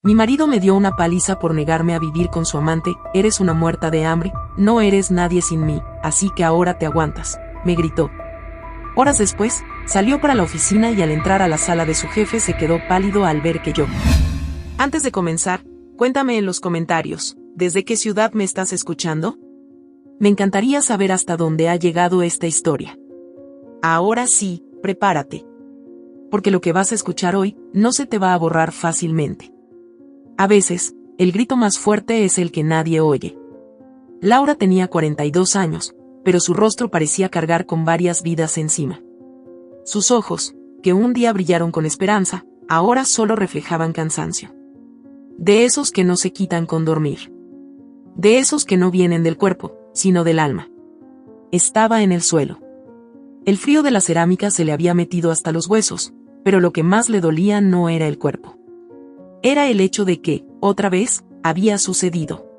Mi marido me dio una paliza por negarme a vivir con su amante, eres una muerta de hambre, no eres nadie sin mí, así que ahora te aguantas, me gritó. Horas después, salió para la oficina y al entrar a la sala de su jefe se quedó pálido al ver que yo. Antes de comenzar, cuéntame en los comentarios, ¿desde qué ciudad me estás escuchando? Me encantaría saber hasta dónde ha llegado esta historia. Ahora sí, prepárate. Porque lo que vas a escuchar hoy, no se te va a borrar fácilmente. A veces, el grito más fuerte es el que nadie oye. Laura tenía 42 años, pero su rostro parecía cargar con varias vidas encima. Sus ojos, que un día brillaron con esperanza, ahora solo reflejaban cansancio. De esos que no se quitan con dormir. De esos que no vienen del cuerpo, sino del alma. Estaba en el suelo. El frío de la cerámica se le había metido hasta los huesos, pero lo que más le dolía no era el cuerpo. Era el hecho de que, otra vez, había sucedido.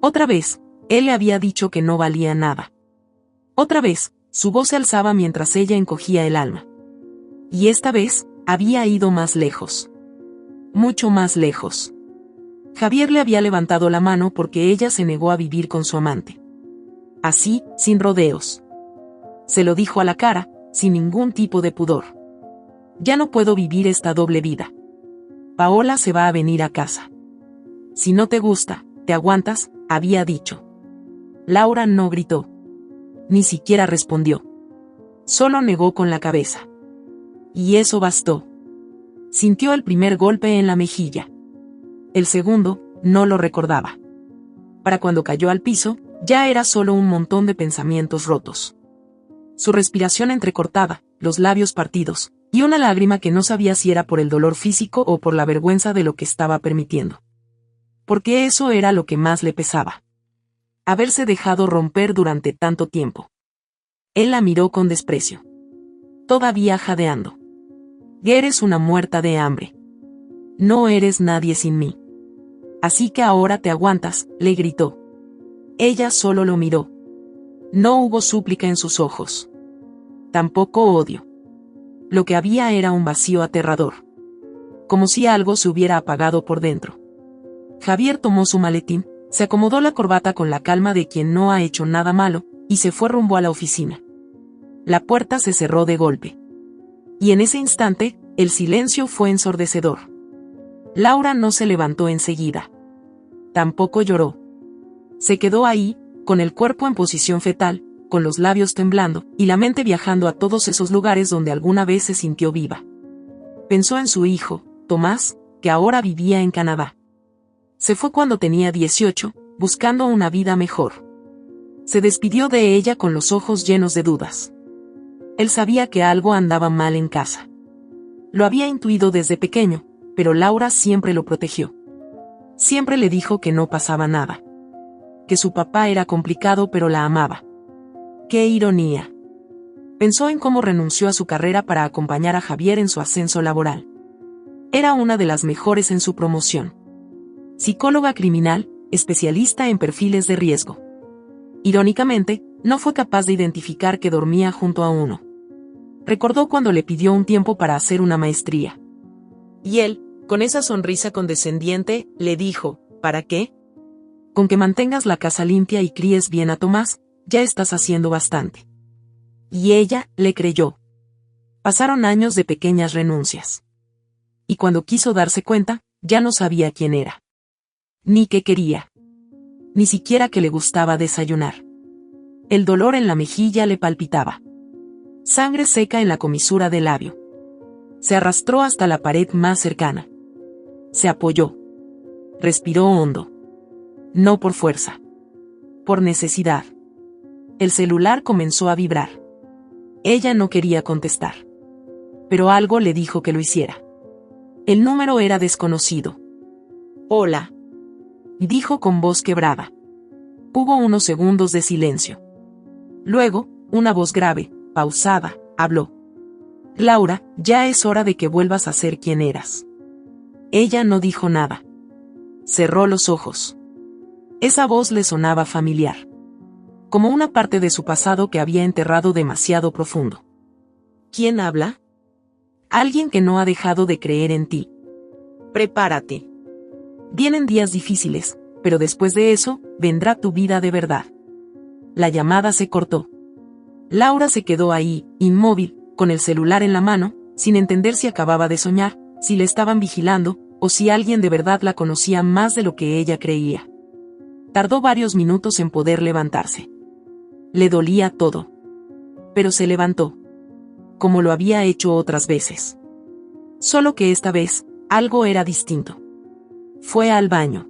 Otra vez, él le había dicho que no valía nada. Otra vez, su voz se alzaba mientras ella encogía el alma. Y esta vez, había ido más lejos. Mucho más lejos. Javier le había levantado la mano porque ella se negó a vivir con su amante. Así, sin rodeos. Se lo dijo a la cara, sin ningún tipo de pudor. Ya no puedo vivir esta doble vida. Paola se va a venir a casa. Si no te gusta, te aguantas, había dicho. Laura no gritó. Ni siquiera respondió. Solo negó con la cabeza. Y eso bastó. Sintió el primer golpe en la mejilla. El segundo, no lo recordaba. Para cuando cayó al piso, ya era solo un montón de pensamientos rotos. Su respiración entrecortada, los labios partidos, y una lágrima que no sabía si era por el dolor físico o por la vergüenza de lo que estaba permitiendo. Porque eso era lo que más le pesaba. Haberse dejado romper durante tanto tiempo. Él la miró con desprecio. Todavía jadeando. Eres una muerta de hambre. No eres nadie sin mí. Así que ahora te aguantas, le gritó. Ella solo lo miró. No hubo súplica en sus ojos. Tampoco odio. Lo que había era un vacío aterrador. Como si algo se hubiera apagado por dentro. Javier tomó su maletín, se acomodó la corbata con la calma de quien no ha hecho nada malo, y se fue rumbo a la oficina. La puerta se cerró de golpe. Y en ese instante, el silencio fue ensordecedor. Laura no se levantó enseguida. Tampoco lloró. Se quedó ahí, con el cuerpo en posición fetal, con los labios temblando, y la mente viajando a todos esos lugares donde alguna vez se sintió viva. Pensó en su hijo, Tomás, que ahora vivía en Canadá. Se fue cuando tenía 18, buscando una vida mejor. Se despidió de ella con los ojos llenos de dudas. Él sabía que algo andaba mal en casa. Lo había intuido desde pequeño, pero Laura siempre lo protegió. Siempre le dijo que no pasaba nada. Que su papá era complicado pero la amaba. ¡Qué ironía! Pensó en cómo renunció a su carrera para acompañar a Javier en su ascenso laboral. Era una de las mejores en su promoción. Psicóloga criminal, especialista en perfiles de riesgo. Irónicamente, no fue capaz de identificar que dormía junto a uno. Recordó cuando le pidió un tiempo para hacer una maestría. Y él, con esa sonrisa condescendiente, le dijo, ¿para qué? Con que mantengas la casa limpia y críes bien a Tomás, ya estás haciendo bastante. Y ella, le creyó. Pasaron años de pequeñas renuncias. Y cuando quiso darse cuenta, ya no sabía quién era. Ni qué quería. Ni siquiera que le gustaba desayunar. El dolor en la mejilla le palpitaba. Sangre seca en la comisura del labio. Se arrastró hasta la pared más cercana. Se apoyó. Respiró hondo. No por fuerza. Por necesidad. El celular comenzó a vibrar. Ella no quería contestar. Pero algo le dijo que lo hiciera. El número era desconocido. Hola. Dijo con voz quebrada. Hubo unos segundos de silencio. Luego, una voz grave, pausada, habló. Laura, ya es hora de que vuelvas a ser quien eras. Ella no dijo nada. Cerró los ojos. Esa voz le sonaba familiar. Como una parte de su pasado que había enterrado demasiado profundo. ¿Quién habla? Alguien que no ha dejado de creer en ti. Prepárate. Vienen días difíciles, pero después de eso, vendrá tu vida de verdad. La llamada se cortó. Laura se quedó ahí, inmóvil, con el celular en la mano, sin entender si acababa de soñar, si le estaban vigilando, o si alguien de verdad la conocía más de lo que ella creía. Tardó varios minutos en poder levantarse. Le dolía todo. Pero se levantó. Como lo había hecho otras veces. Solo que esta vez, algo era distinto. Fue al baño.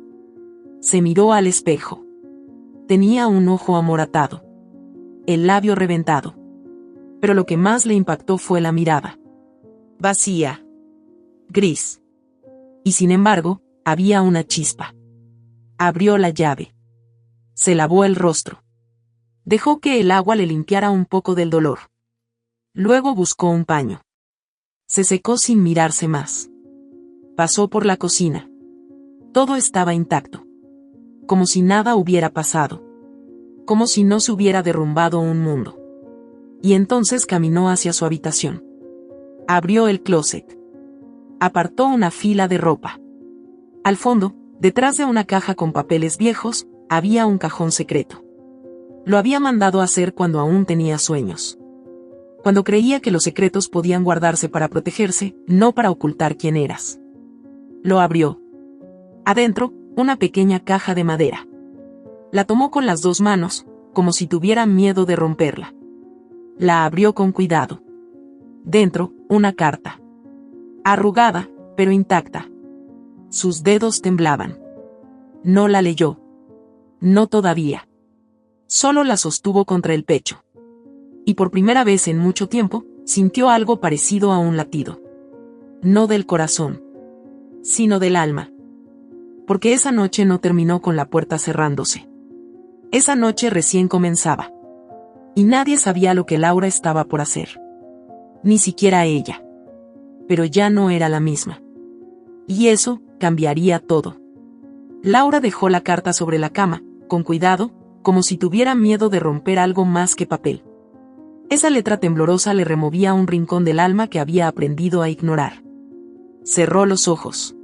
Se miró al espejo. Tenía un ojo amoratado. El labio reventado. Pero lo que más le impactó fue la mirada. Vacía. Gris. Y sin embargo, había una chispa. Abrió la llave. Se lavó el rostro. Dejó que el agua le limpiara un poco del dolor. Luego buscó un paño. Se secó sin mirarse más. Pasó por la cocina. Todo estaba intacto. Como si nada hubiera pasado. Como si no se hubiera derrumbado un mundo. Y entonces caminó hacia su habitación. Abrió el closet. Apartó una fila de ropa. Al fondo, detrás de una caja con papeles viejos, había un cajón secreto. Lo había mandado hacer cuando aún tenía sueños. Cuando creía que los secretos podían guardarse para protegerse, no para ocultar quién eras. Lo abrió. Adentro, una pequeña caja de madera. La tomó con las dos manos, como si tuviera miedo de romperla. La abrió con cuidado. Dentro, una carta. Arrugada, pero intacta. Sus dedos temblaban. No la leyó. No todavía. Solo la sostuvo contra el pecho. Y por primera vez en mucho tiempo, sintió algo parecido a un latido. No del corazón, sino del alma. Porque esa noche no terminó con la puerta cerrándose. Esa noche recién comenzaba. Y nadie sabía lo que Laura estaba por hacer. Ni siquiera ella. Pero ya no era la misma. Y eso cambiaría todo. Laura dejó la carta sobre la cama, con cuidado, como si tuviera miedo de romper algo más que papel. Esa letra temblorosa le removía un rincón del alma que había aprendido a ignorar. Cerró los ojos.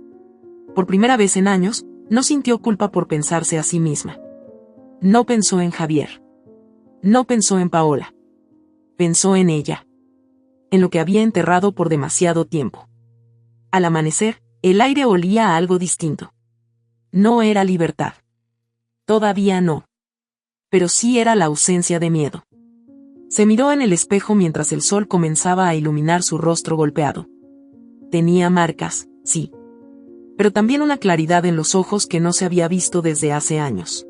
Por primera vez en años, no sintió culpa por pensarse a sí misma. No pensó en Javier. No pensó en Paola. Pensó en ella. En lo que había enterrado por demasiado tiempo. Al amanecer, el aire olía a algo distinto. No era libertad. Todavía no. Pero sí era la ausencia de miedo. Se miró en el espejo mientras el sol comenzaba a iluminar su rostro golpeado. Tenía marcas, sí. Pero también una claridad en los ojos que no se había visto desde hace años.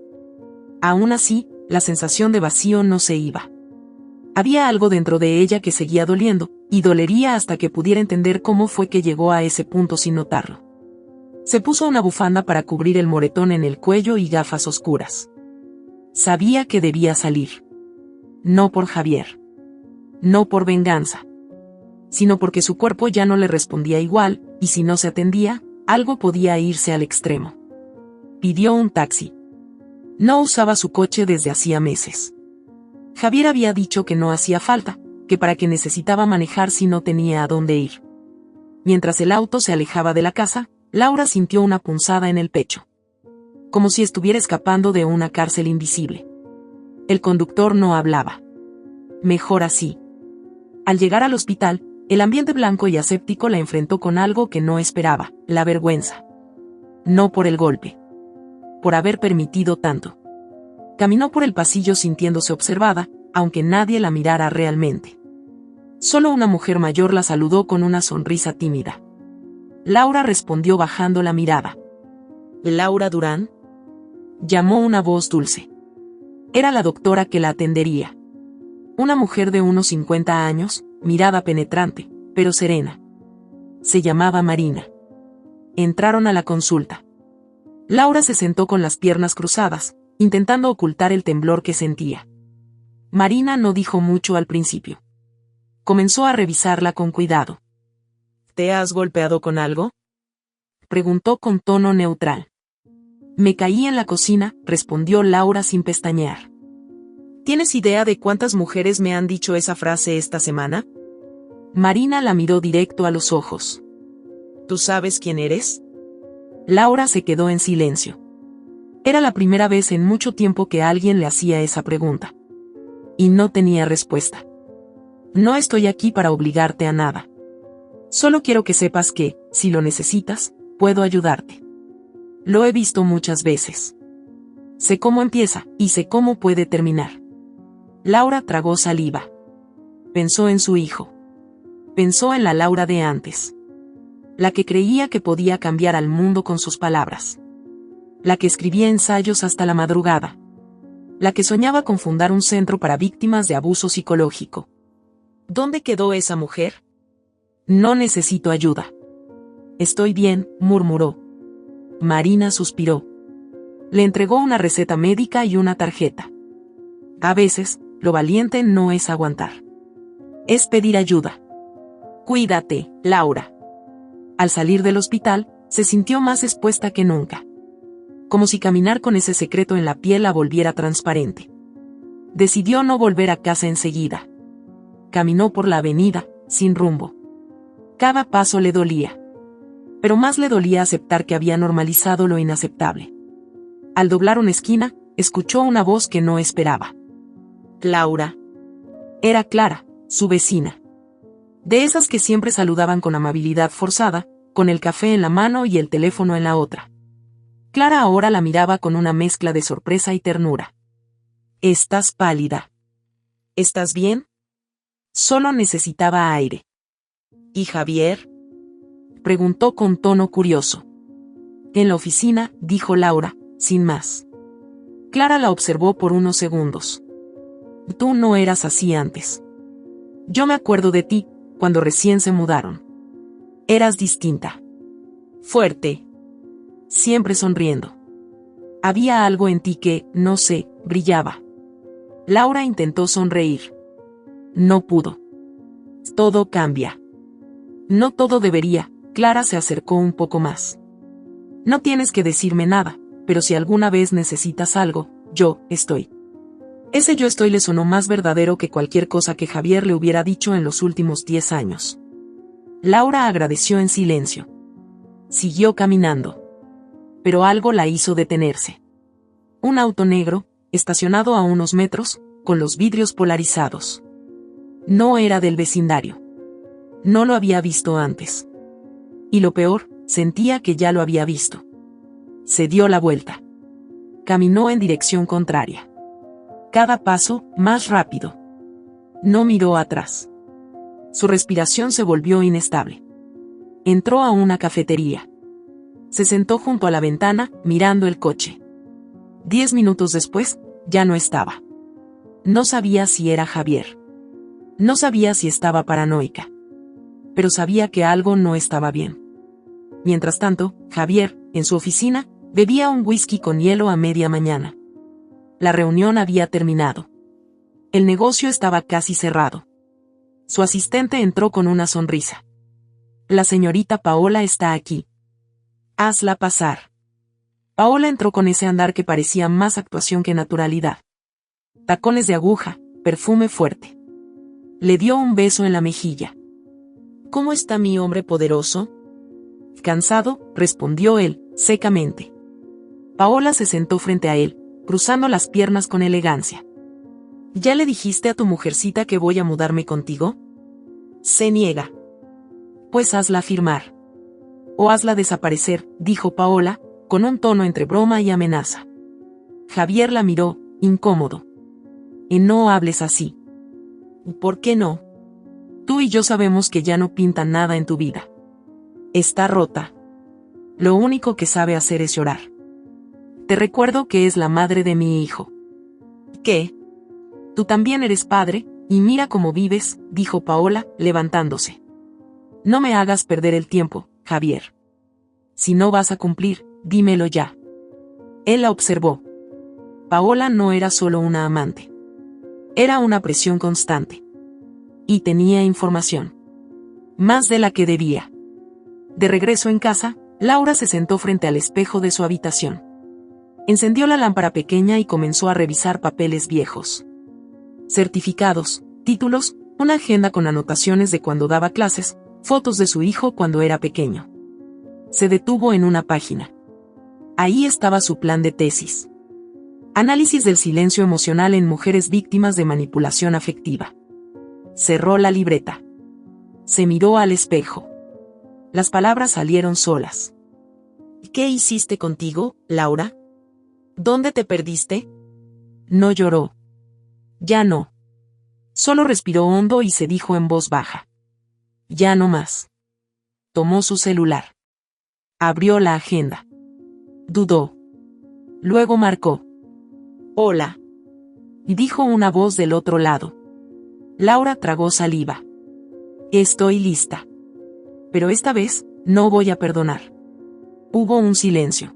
Aún así, la sensación de vacío no se iba. Había algo dentro de ella que seguía doliendo, y dolería hasta que pudiera entender cómo fue que llegó a ese punto sin notarlo. Se puso una bufanda para cubrir el moretón en el cuello y gafas oscuras. Sabía que debía salir. No por Javier. No por venganza. Sino porque su cuerpo ya no le respondía igual, y si no se atendía, algo podía irse al extremo. Pidió un taxi. No usaba su coche desde hacía meses. Javier había dicho que no hacía falta, que para qué necesitaba manejar si no tenía a dónde ir. Mientras el auto se alejaba de la casa, Laura sintió una punzada en el pecho. Como si estuviera escapando de una cárcel invisible. El conductor no hablaba. Mejor así. Al llegar al hospital, el ambiente blanco y aséptico la enfrentó con algo que no esperaba, la vergüenza. No por el golpe. Por haber permitido tanto. Caminó por el pasillo sintiéndose observada, aunque nadie la mirara realmente. Solo una mujer mayor la saludó con una sonrisa tímida. Laura respondió bajando la mirada. ¿Laura Durán? Llamó una voz dulce. Era la doctora que la atendería. Una mujer de unos 50 años, mirada penetrante, pero serena. Se llamaba Marina. Entraron a la consulta. Laura se sentó con las piernas cruzadas, intentando ocultar el temblor que sentía. Marina no dijo mucho al principio. Comenzó a revisarla con cuidado. ¿Te has golpeado con algo?, preguntó con tono neutral. Me caí en la cocina, respondió Laura sin pestañear. ¿Tienes idea de cuántas mujeres me han dicho esa frase esta semana? Marina la miró directo a los ojos. ¿Tú sabes quién eres? Laura se quedó en silencio. Era la primera vez en mucho tiempo que alguien le hacía esa pregunta. Y no tenía respuesta. No estoy aquí para obligarte a nada. Solo quiero que sepas que, si lo necesitas, puedo ayudarte. Lo he visto muchas veces. Sé cómo empieza, y sé cómo puede terminar. Laura tragó saliva. Pensó en su hijo. Pensó en la Laura de antes. La que creía que podía cambiar al mundo con sus palabras. La que escribía ensayos hasta la madrugada. La que soñaba con fundar un centro para víctimas de abuso psicológico. ¿Dónde quedó esa mujer? No necesito ayuda. Estoy bien, murmuró. Marina suspiró. Le entregó una receta médica y una tarjeta. A veces, lo valiente no es aguantar. Es pedir ayuda. Cuídate, Laura. Al salir del hospital, se sintió más expuesta que nunca. Como si caminar con ese secreto en la piel la volviera transparente. Decidió no volver a casa enseguida. Caminó por la avenida, sin rumbo. Cada paso le dolía. Pero más le dolía aceptar que había normalizado lo inaceptable. Al doblar una esquina, escuchó una voz que no esperaba. Laura. Era Clara, su vecina. De esas que siempre saludaban con amabilidad forzada, con el café en la mano y el teléfono en la otra. Clara ahora la miraba con una mezcla de sorpresa y ternura. Estás pálida. ¿Estás bien? Solo necesitaba aire. ¿Y Javier? Preguntó con tono curioso. En la oficina, dijo Laura, sin más. Clara la observó por unos segundos. Tú no eras así antes. Yo me acuerdo de ti, cuando recién se mudaron. Eras distinta. Fuerte. Siempre sonriendo. Había algo en ti que, no sé, brillaba. Laura intentó sonreír. No pudo. Todo cambia. No todo debería. Clara se acercó un poco más. No tienes que decirme nada, pero si alguna vez necesitas algo, yo estoy. Ese yo estoy le sonó más verdadero que cualquier cosa que Javier le hubiera dicho en los últimos 10 años. Laura agradeció en silencio. Siguió caminando. Pero algo la hizo detenerse. Un auto negro, estacionado a unos metros, con los vidrios polarizados. No era del vecindario. No lo había visto antes. Y lo peor, sentía que ya lo había visto. Se dio la vuelta. Caminó en dirección contraria. Cada paso, más rápido. No miró atrás. Su respiración se volvió inestable. Entró a una cafetería. Se sentó junto a la ventana, mirando el coche. 10 minutos después, ya no estaba. No sabía si era Javier. No sabía si estaba paranoica. Pero sabía que algo no estaba bien. Mientras tanto, Javier, en su oficina, bebía un whisky con hielo a media mañana. La reunión había terminado. El negocio estaba casi cerrado. Su asistente entró con una sonrisa. La señorita Paola está aquí. Hazla pasar. Paola entró con ese andar que parecía más actuación que naturalidad. Tacones de aguja, perfume fuerte. Le dio un beso en la mejilla. ¿Cómo está mi hombre poderoso? Cansado, respondió él, secamente. Paola se sentó frente a él, cruzando las piernas con elegancia. ¿Ya le dijiste a tu mujercita que voy a mudarme contigo? Se niega. Pues hazla firmar. O hazla desaparecer, dijo Paola, con un tono entre broma y amenaza. Javier la miró, incómodo. No hables así. ¿Por qué no? Tú y yo sabemos que ya no pinta nada en tu vida. Está rota. Lo único que sabe hacer es llorar. Te recuerdo que es la madre de mi hijo. ¿Qué? Tú también eres padre, y mira cómo vives, dijo Paola, levantándose. No me hagas perder el tiempo, Javier. Si no vas a cumplir, dímelo ya. Él la observó. Paola no era solo una amante. Era una presión constante. Y tenía información. Más de la que debía. De regreso en casa, Laura se sentó frente al espejo de su habitación. Encendió la lámpara pequeña y comenzó a revisar papeles viejos. Certificados, títulos, una agenda con anotaciones de cuando daba clases, fotos de su hijo cuando era pequeño. Se detuvo en una página. Ahí estaba su plan de tesis. Análisis del silencio emocional en mujeres víctimas de manipulación afectiva. Cerró la libreta. Se miró al espejo. Las palabras salieron solas. ¿Qué hiciste contigo, Laura? ¿Dónde te perdiste? No lloró. Ya no. Solo respiró hondo y se dijo en voz baja. Ya no más. Tomó su celular. Abrió la agenda. Dudó. Luego marcó. Hola. Y dijo una voz del otro lado. Laura tragó saliva. Estoy lista. Pero esta vez, no voy a perdonar. Hubo un silencio.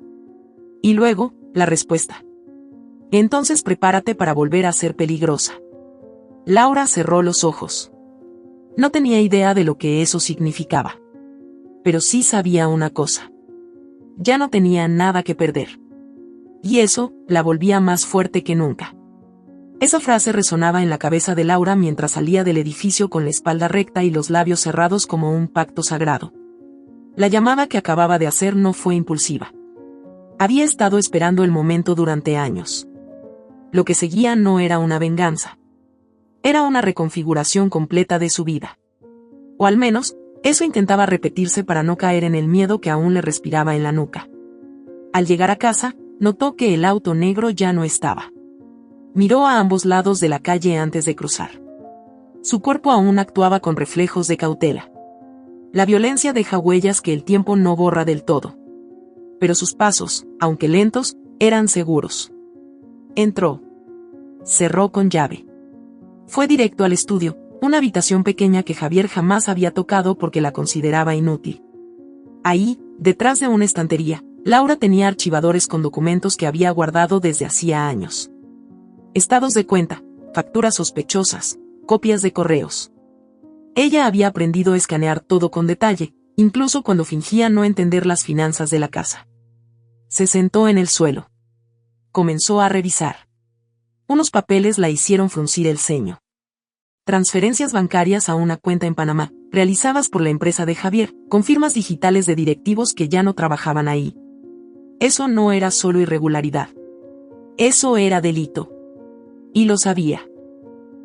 Y luego, la respuesta. Entonces prepárate para volver a ser peligrosa. Laura cerró los ojos. No tenía idea de lo que eso significaba. Pero sí sabía una cosa. Ya no tenía nada que perder. Y eso, la volvía más fuerte que nunca. Esa frase resonaba en la cabeza de Laura mientras salía del edificio con la espalda recta y los labios cerrados como un pacto sagrado. La llamada que acababa de hacer no fue impulsiva. Había estado esperando el momento durante años. Lo que seguía no era una venganza. Era una reconfiguración completa de su vida. O al menos, eso intentaba repetirse para no caer en el miedo que aún le respiraba en la nuca. Al llegar a casa, notó que el auto negro ya no estaba. Miró a ambos lados de la calle antes de cruzar. Su cuerpo aún actuaba con reflejos de cautela. La violencia deja huellas que el tiempo no borra del todo. Pero sus pasos, aunque lentos, eran seguros. Entró. Cerró con llave. Fue directo al estudio, una habitación pequeña que Javier jamás había tocado porque la consideraba inútil. Ahí, detrás de una estantería, Laura tenía archivadores con documentos que había guardado desde hacía años. Estados de cuenta, facturas sospechosas, copias de correos. Ella había aprendido a escanear todo con detalle, incluso cuando fingía no entender las finanzas de la casa. Se sentó en el suelo. Comenzó a revisar. Unos papeles la hicieron fruncir el ceño. Transferencias bancarias a una cuenta en Panamá, realizadas por la empresa de Javier, con firmas digitales de directivos que ya no trabajaban ahí. Eso no era solo irregularidad. Eso era delito. Y lo sabía.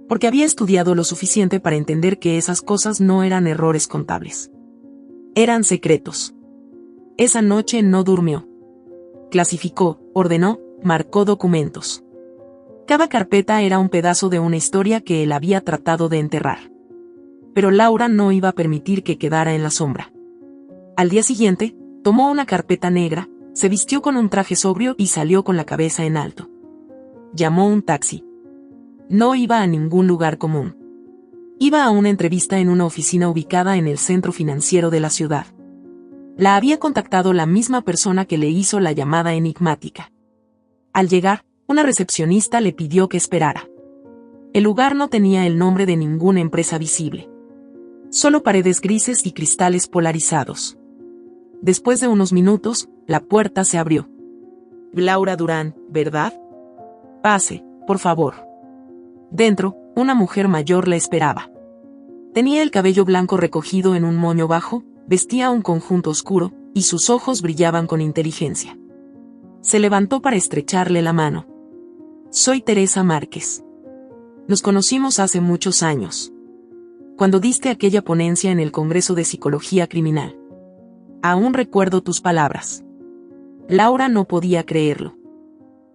Porque había estudiado lo suficiente para entender que esas cosas no eran errores contables. Eran secretos. Esa noche no durmió. Clasificó, ordenó, marcó documentos. Cada carpeta era un pedazo de una historia que él había tratado de enterrar. Pero Laura no iba a permitir que quedara en la sombra. Al día siguiente, tomó una carpeta negra, se vistió con un traje sobrio y salió con la cabeza en alto. Llamó un taxi. No iba a ningún lugar común. Iba a una entrevista en una oficina ubicada en el centro financiero de la ciudad. La había contactado la misma persona que le hizo la llamada enigmática. Al llegar, una recepcionista le pidió que esperara. El lugar no tenía el nombre de ninguna empresa visible. Solo paredes grises y cristales polarizados. Después de unos minutos, la puerta se abrió. Laura Durán, ¿verdad? Pase, por favor. Dentro, una mujer mayor la esperaba. Tenía el cabello blanco recogido en un moño bajo, vestía un conjunto oscuro, y sus ojos brillaban con inteligencia. Se levantó para estrecharle la mano. Soy Teresa Márquez. Nos conocimos hace muchos años. Cuando diste aquella ponencia en el Congreso de Psicología Criminal. Aún recuerdo tus palabras. Laura no podía creerlo.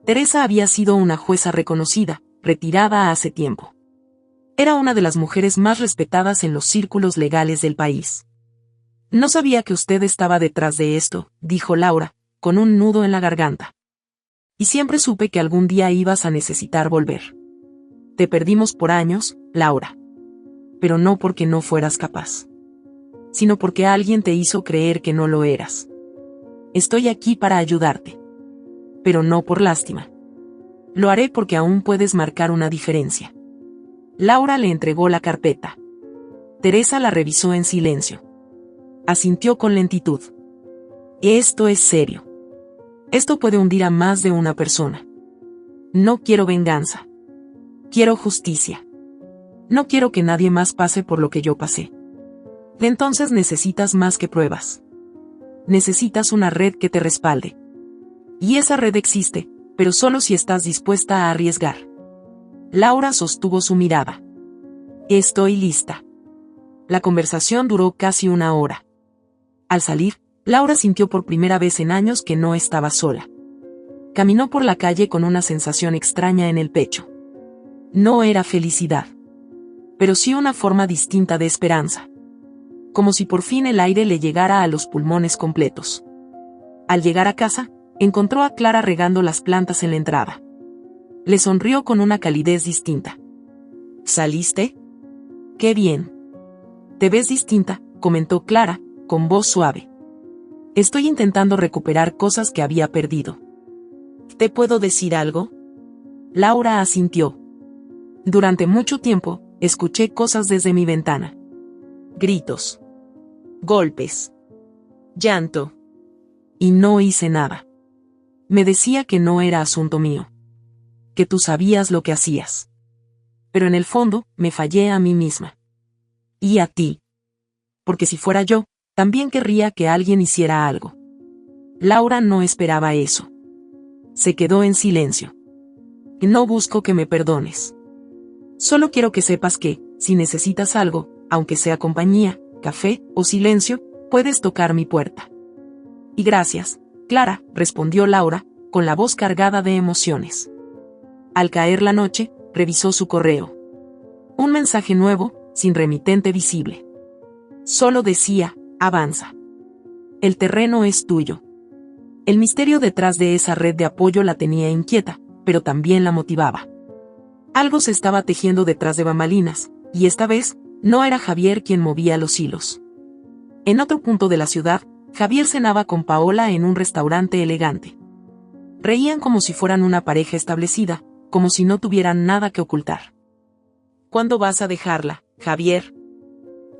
Teresa había sido una jueza reconocida, retirada hace tiempo. Era una de las mujeres más respetadas en los círculos legales del país. No sabía que usted estaba detrás de esto, dijo Laura, con un nudo en la garganta. Y siempre supe que algún día ibas a necesitar volver. Te perdimos por años, Laura. Pero no porque no fueras capaz. Sino porque alguien te hizo creer que no lo eras. Estoy aquí para ayudarte. Pero no por lástima. Lo haré porque aún puedes marcar una diferencia. Laura le entregó la carpeta. Teresa la revisó en silencio. Asintió con lentitud. Esto es serio. Esto puede hundir a más de una persona. No quiero venganza. Quiero justicia. No quiero que nadie más pase por lo que yo pasé. Entonces necesitas más que pruebas. Necesitas una red que te respalde. Y esa red existe, pero solo si estás dispuesta a arriesgar. Laura sostuvo su mirada. Estoy lista. La conversación duró casi una hora. Al salir, Laura sintió por primera vez en años que no estaba sola. Caminó por la calle con una sensación extraña en el pecho. No era felicidad, pero sí una forma distinta de esperanza. Como si por fin el aire le llegara a los pulmones completos. Al llegar a casa, encontró a Clara regando las plantas en la entrada. Le sonrió con una calidez distinta. ¿Saliste? ¡Qué bien! Te ves distinta, comentó Clara, con voz suave. Estoy intentando recuperar cosas que había perdido. ¿Te puedo decir algo? Laura asintió. Durante mucho tiempo, escuché cosas desde mi ventana. Gritos. Golpes. Llanto. Y no hice nada. Me decía que no era asunto mío. Que tú sabías lo que hacías. Pero en el fondo, me fallé a mí misma. Y a ti. Porque si fuera yo, también querría que alguien hiciera algo. Laura no esperaba eso. Se quedó en silencio. No busco que me perdones. Solo quiero que sepas que, si necesitas algo, aunque sea compañía, café o silencio, puedes tocar mi puerta. Y gracias, Clara, respondió Laura, con la voz cargada de emociones. Al caer la noche, revisó su correo. Un mensaje nuevo, sin remitente visible. Solo decía, avanza. El terreno es tuyo. El misterio detrás de esa red de apoyo la tenía inquieta, pero también la motivaba. Algo se estaba tejiendo detrás de bambalinas, y esta vez, no era Javier quien movía los hilos. En otro punto de la ciudad, Javier cenaba con Paola en un restaurante elegante. Reían como si fueran una pareja establecida, como si no tuvieran nada que ocultar. ¿Cuándo vas a dejarla, Javier?,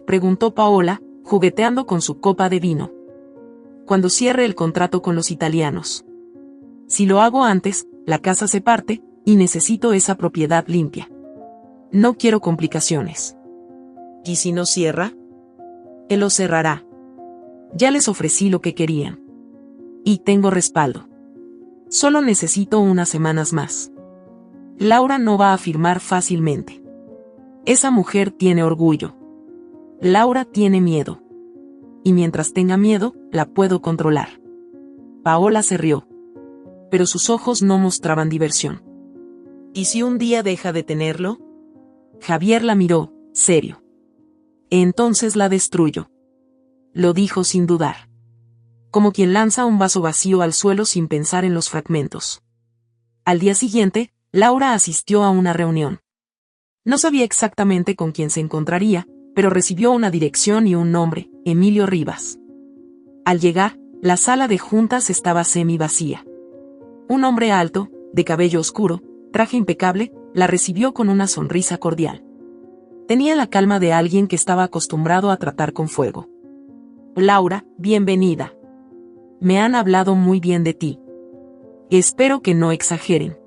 preguntó Paola, jugueteando con su copa de vino. Cuando cierre el contrato con los italianos. Si lo hago antes, la casa se parte, y necesito esa propiedad limpia. No quiero complicaciones. ¿Y si no cierra? Él lo cerrará. Ya les ofrecí lo que querían. Y tengo respaldo. Solo necesito unas semanas más. Laura no va a firmar fácilmente. Esa mujer tiene orgullo. Laura tiene miedo. Y mientras tenga miedo, la puedo controlar. Paola se rió. Pero sus ojos no mostraban diversión. ¿Y si un día deja de tenerlo? Javier la miró, serio. Entonces la destruyo. Lo dijo sin dudar. Como quien lanza un vaso vacío al suelo sin pensar en los fragmentos. Al día siguiente, Laura asistió a una reunión. No sabía exactamente con quién se encontraría, pero recibió una dirección y un nombre, Emilio Rivas. Al llegar, la sala de juntas estaba semi vacía. Un hombre alto, de cabello oscuro, traje impecable, la recibió con una sonrisa cordial. Tenía la calma de alguien que estaba acostumbrado a tratar con fuego. Laura, bienvenida. Me han hablado muy bien de ti. Espero que no exageren.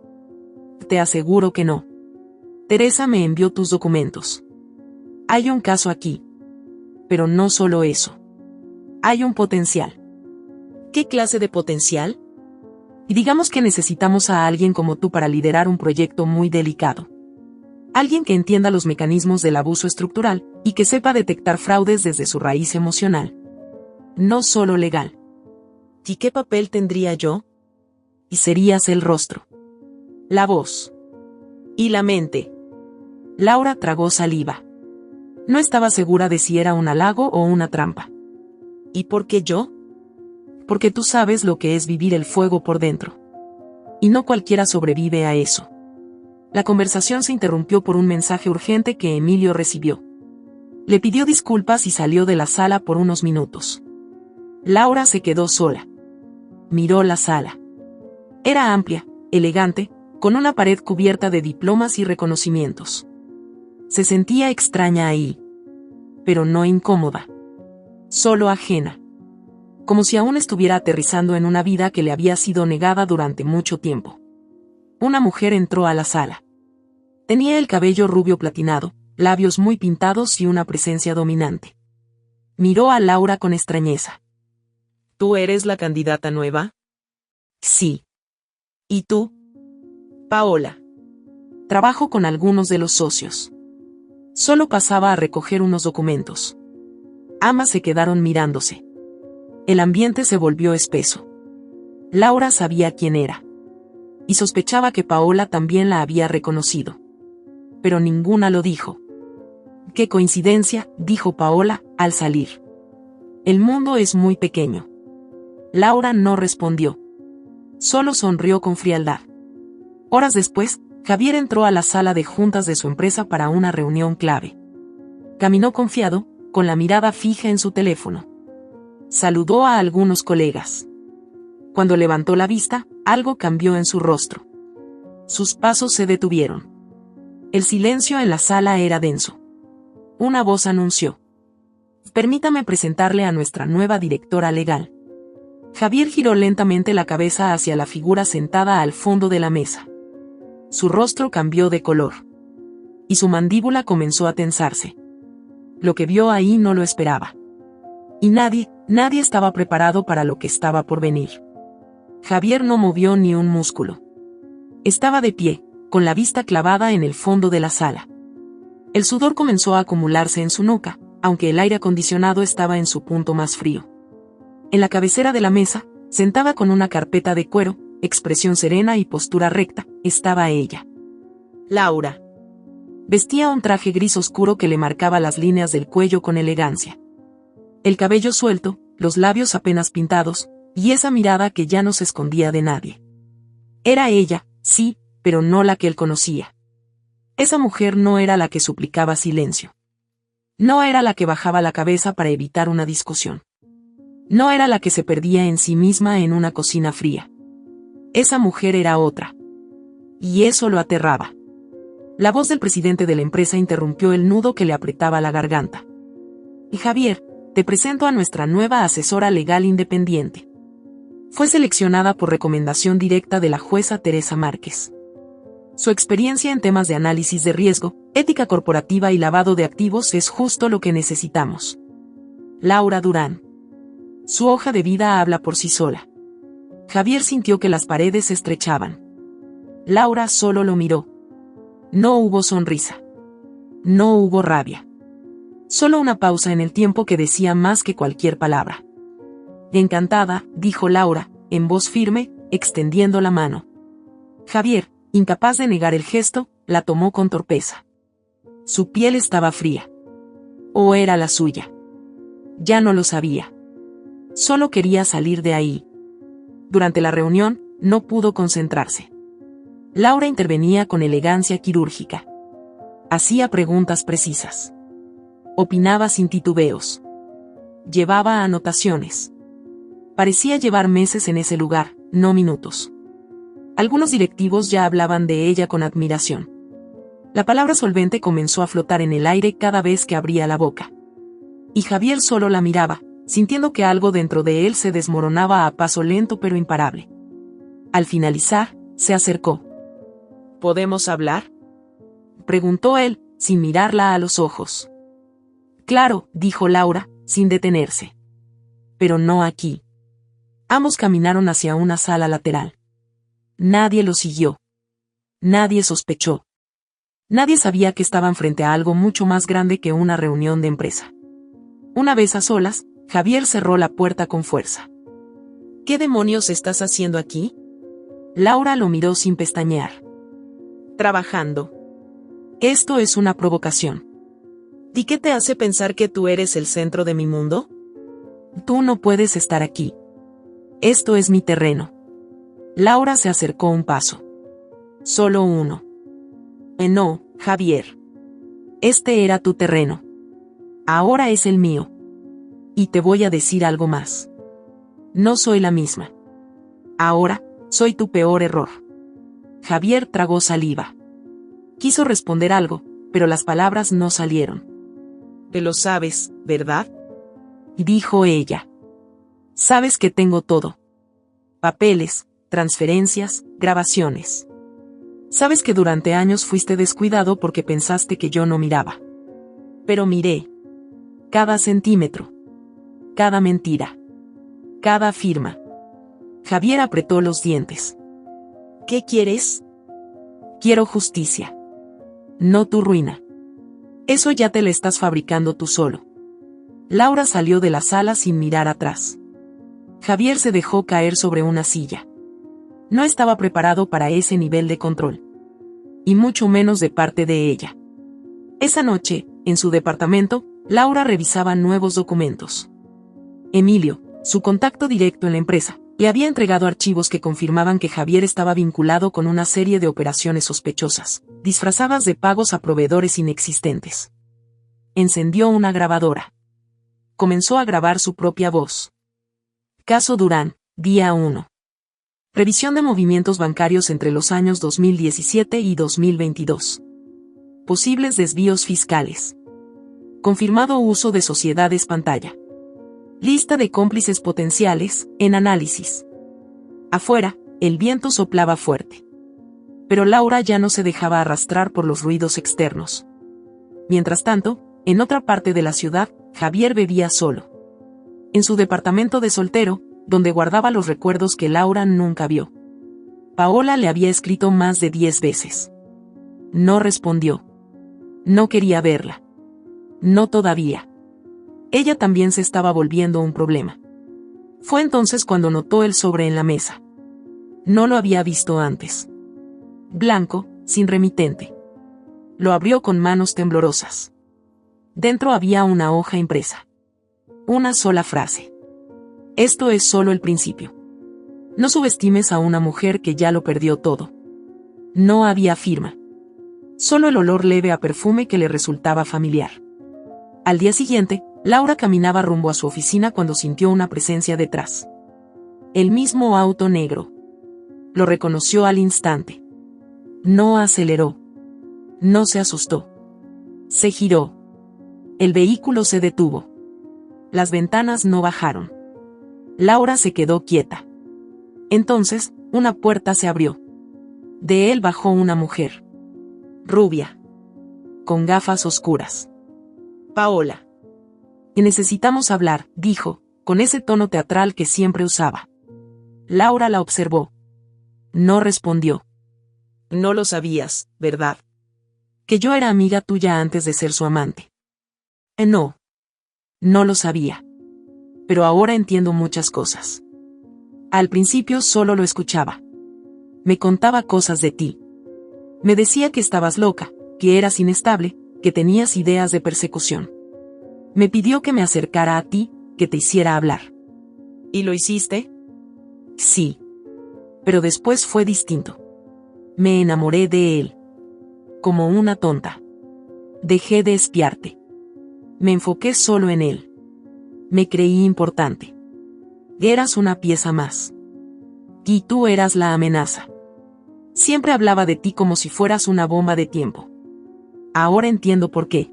Te aseguro que no. Teresa me envió tus documentos. Hay un caso aquí. Pero no solo eso. Hay un potencial. ¿Qué clase de potencial? Y digamos que necesitamos a alguien como tú para liderar un proyecto muy delicado. Alguien que entienda los mecanismos del abuso estructural, y que sepa detectar fraudes desde su raíz emocional. No solo legal. ¿Y qué papel tendría yo? Y serías el rostro. La voz. Y la mente. Laura tragó saliva. No estaba segura de si era un halago o una trampa. ¿Y por qué yo? Porque tú sabes lo que es vivir el fuego por dentro. Y no cualquiera sobrevive a eso. La conversación se interrumpió por un mensaje urgente que Emilio recibió. Le pidió disculpas y salió de la sala por unos minutos. Laura se quedó sola. Miró la sala. Era amplia, elegante, con una pared cubierta de diplomas y reconocimientos. Se sentía extraña ahí. Pero no incómoda. Solo ajena. Como si aún estuviera aterrizando en una vida que le había sido negada durante mucho tiempo. Una mujer entró a la sala. Tenía el cabello rubio platinado, labios muy pintados y una presencia dominante. Miró a Laura con extrañeza. ¿Tú eres la candidata nueva? Sí. ¿Y tú? Paola. Trabajo con algunos de los socios. Solo pasaba a recoger unos documentos. Ambas se quedaron mirándose. El ambiente se volvió espeso. Laura sabía quién era. Y sospechaba que Paola también la había reconocido. Pero ninguna lo dijo. «Qué coincidencia», dijo Paola, al salir. «El mundo es muy pequeño». Laura no respondió. Solo sonrió con frialdad. Horas después, Javier entró a la sala de juntas de su empresa para una reunión clave. Caminó confiado, con la mirada fija en su teléfono. Saludó a algunos colegas. Cuando levantó la vista, algo cambió en su rostro. Sus pasos se detuvieron. El silencio en la sala era denso. Una voz anunció: «Permítame presentarle a nuestra nueva directora legal». Javier giró lentamente la cabeza hacia la figura sentada al fondo de la mesa. Su rostro cambió de color. Y su mandíbula comenzó a tensarse. Lo que vio ahí no lo esperaba. Y nadie estaba preparado para lo que estaba por venir. Javier no movió ni un músculo. Estaba de pie, con la vista clavada en el fondo de la sala. El sudor comenzó a acumularse en su nuca, aunque el aire acondicionado estaba en su punto más frío. En la cabecera de la mesa, sentada con una carpeta de cuero, expresión serena y postura recta, estaba ella. Laura. Vestía un traje gris oscuro que le marcaba las líneas del cuello con elegancia. El cabello suelto, los labios apenas pintados, y esa mirada que ya no se escondía de nadie. Era ella, sí, pero no la que él conocía. Esa mujer no era la que suplicaba silencio. No era la que bajaba la cabeza para evitar una discusión. No era la que se perdía en sí misma en una cocina fría. Esa mujer era otra. Y eso lo aterraba. La voz del presidente de la empresa interrumpió el nudo que le apretaba la garganta. «Y Javier, te presento a nuestra nueva asesora legal independiente». Fue seleccionada por recomendación directa de la jueza Teresa Márquez. Su experiencia en temas de análisis de riesgo, ética corporativa y lavado de activos es justo lo que necesitamos. Laura Durán. Su hoja de vida habla por sí sola. Javier sintió que las paredes se estrechaban. Laura solo lo miró. No hubo sonrisa. No hubo rabia. Solo una pausa en el tiempo que decía más que cualquier palabra. «Encantada», dijo Laura, en voz firme, extendiendo la mano. Javier, incapaz de negar el gesto, la tomó con torpeza. Su piel estaba fría. ¿O era la suya? Ya no lo sabía. Solo quería salir de ahí. Durante la reunión, no pudo concentrarse. Laura intervenía con elegancia quirúrgica. Hacía preguntas precisas. Opinaba sin titubeos. Llevaba anotaciones. Parecía llevar meses en ese lugar, no minutos. Algunos directivos ya hablaban de ella con admiración. La palabra solvente comenzó a flotar en el aire cada vez que abría la boca. Y Javier solo la miraba, sintiendo que algo dentro de él se desmoronaba a paso lento pero imparable. Al finalizar, se acercó. «¿Podemos hablar?», preguntó él, sin mirarla a los ojos. «Claro», dijo Laura, sin detenerse. «Pero no aquí». Ambos caminaron hacia una sala lateral. Nadie los siguió. Nadie sospechó. Nadie sabía que estaban frente a algo mucho más grande que una reunión de empresa. Una vez a solas, Javier cerró la puerta con fuerza. «¿Qué demonios estás haciendo aquí?». Laura lo miró sin pestañear. «Trabajando. Esto es una provocación». «¿Y qué te hace pensar que tú eres el centro de mi mundo?». «Tú no puedes estar aquí. Esto es mi terreno». Laura se acercó un paso. «Solo uno». «No, Javier. Este era tu terreno. Ahora es el mío. Y te voy a decir algo más. No soy la misma. Ahora, soy tu peor error». Javier tragó saliva. Quiso responder algo, pero las palabras no salieron. «Te lo sabes, ¿verdad?», dijo ella. «Sabes que tengo todo. Papeles, transferencias, grabaciones. Sabes que durante años fuiste descuidado porque pensaste que yo no miraba. Pero miré. Cada centímetro. Cada mentira. Cada firma. Javier apretó los dientes. ¿Qué quieres? Quiero justicia. No tu ruina. Eso ya te lo estás fabricando tú solo. Laura salió de la sala sin mirar atrás. Javier se dejó caer sobre una silla. No estaba preparado para ese nivel de control. Y mucho menos de parte de ella. Esa noche, en su departamento, Laura revisaba nuevos documentos. Emilio, su contacto directo en la empresa, le había entregado archivos que confirmaban que Javier estaba vinculado con una serie de operaciones sospechosas, disfrazadas de pagos a proveedores inexistentes. Encendió una grabadora. Comenzó a grabar su propia voz. Caso Durán, día 1. Revisión de movimientos bancarios entre los años 2017 y 2022. Posibles desvíos fiscales. Confirmado uso de sociedades pantalla. Lista de cómplices potenciales, en análisis. Afuera, el viento soplaba fuerte. Pero Laura ya no se dejaba arrastrar por los ruidos externos. Mientras tanto, en otra parte de la ciudad, Javier bebía solo. En su departamento de soltero, donde guardaba los recuerdos que Laura nunca vio. Paola le había escrito más de 10 veces. No respondió. No quería verla. No todavía. Ella también se estaba volviendo un problema. Fue entonces cuando notó el sobre en la mesa. No lo había visto antes. Blanco, sin remitente. Lo abrió con manos temblorosas. Dentro había una hoja impresa. Una sola frase. Esto es solo el principio. No subestimes a una mujer que ya lo perdió todo. No había firma. Solo el olor leve a perfume que le resultaba familiar. Al día siguiente, Laura caminaba rumbo a su oficina cuando sintió una presencia detrás. El mismo auto negro. Lo reconoció al instante. No aceleró. No se asustó. Se giró. El vehículo se detuvo. Las ventanas no bajaron. Laura se quedó quieta. Entonces, una puerta se abrió. De él bajó una mujer. Rubia. Con gafas oscuras. Paola. Que necesitamos hablar, dijo, con ese tono teatral que siempre usaba. Laura la observó. No respondió. No lo sabías, ¿verdad? Que yo era amiga tuya antes de ser su amante. No. No lo sabía. Pero ahora entiendo muchas cosas. Al principio solo lo escuchaba. Me contaba cosas de ti. Me decía que estabas loca, que eras inestable, que tenías ideas de persecución. Me pidió que me acercara a ti, que te hiciera hablar. ¿Y lo hiciste? Sí. Pero después fue distinto. Me enamoré de él. Como una tonta. Dejé de espiarte. Me enfoqué solo en él. Me creí importante. Eras una pieza más. Y tú eras la amenaza. Siempre hablaba de ti como si fueras una bomba de tiempo. Ahora entiendo por qué.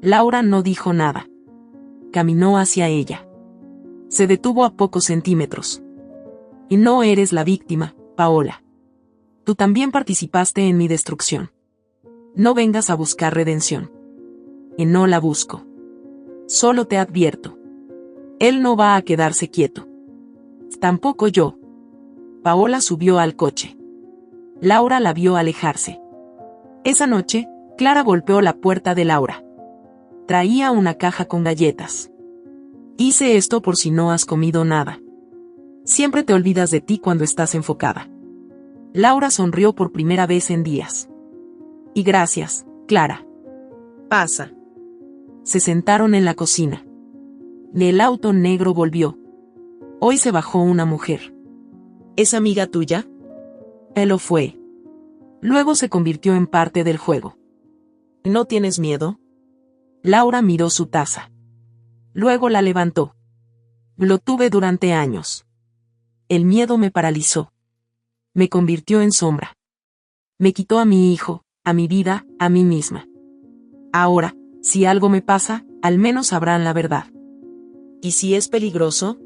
Laura no dijo nada. Caminó hacia ella. Se detuvo a pocos centímetros. Y no eres la víctima, Paola. Tú también participaste en mi destrucción. No vengas a buscar redención. Y no la busco. Solo te advierto. Él no va a quedarse quieto. Tampoco yo. Paola subió al coche. Laura la vio alejarse. Esa noche, Clara golpeó la puerta de Laura. Traía una caja con galletas. Hice esto por si no has comido nada. Siempre te olvidas de ti cuando estás enfocada. Laura sonrió por primera vez en días. Y gracias, Clara. Pasa. Se sentaron en la cocina. El auto negro volvió. Hoy se bajó una mujer. ¿Es amiga tuya? Él lo fue. Luego se convirtió en parte del juego. ¿No tienes miedo? Laura miró su taza. Luego la levantó. Lo tuve durante años. El miedo me paralizó. Me convirtió en sombra. Me quitó a mi hijo, a mi vida, a mí misma. Ahora, si algo me pasa, al menos sabrán la verdad. ¿Y si es peligroso?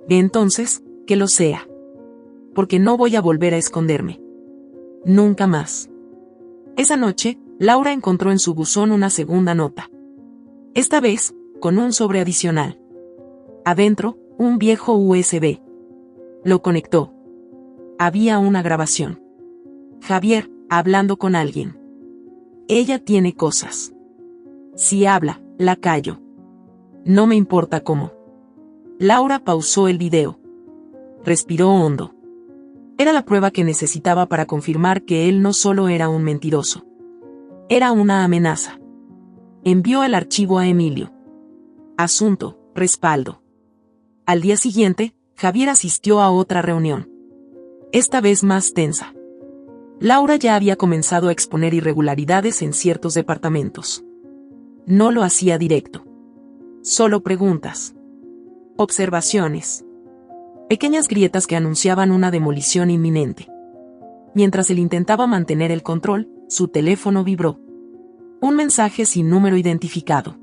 Entonces, que lo sea. Porque no voy a volver a esconderme. Nunca más. Esa noche, Laura encontró en su buzón una segunda nota. Esta vez, con un sobre adicional. Adentro, un viejo USB. Lo conectó. Había una grabación. Javier, hablando con alguien. Ella tiene cosas. Si habla, la callo. No me importa cómo. Laura pausó el video. Respiró hondo. Era la prueba que necesitaba para confirmar que él no solo era un mentiroso. Era una amenaza. Envió el archivo a Emilio. Asunto, respaldo. Al día siguiente, Javier asistió a otra reunión. Esta vez más tensa. Laura ya había comenzado a exponer irregularidades en ciertos departamentos. No lo hacía directo. Solo preguntas. Observaciones. Pequeñas grietas que anunciaban una demolición inminente. Mientras él intentaba mantener el control, su teléfono vibró. Un mensaje sin número identificado.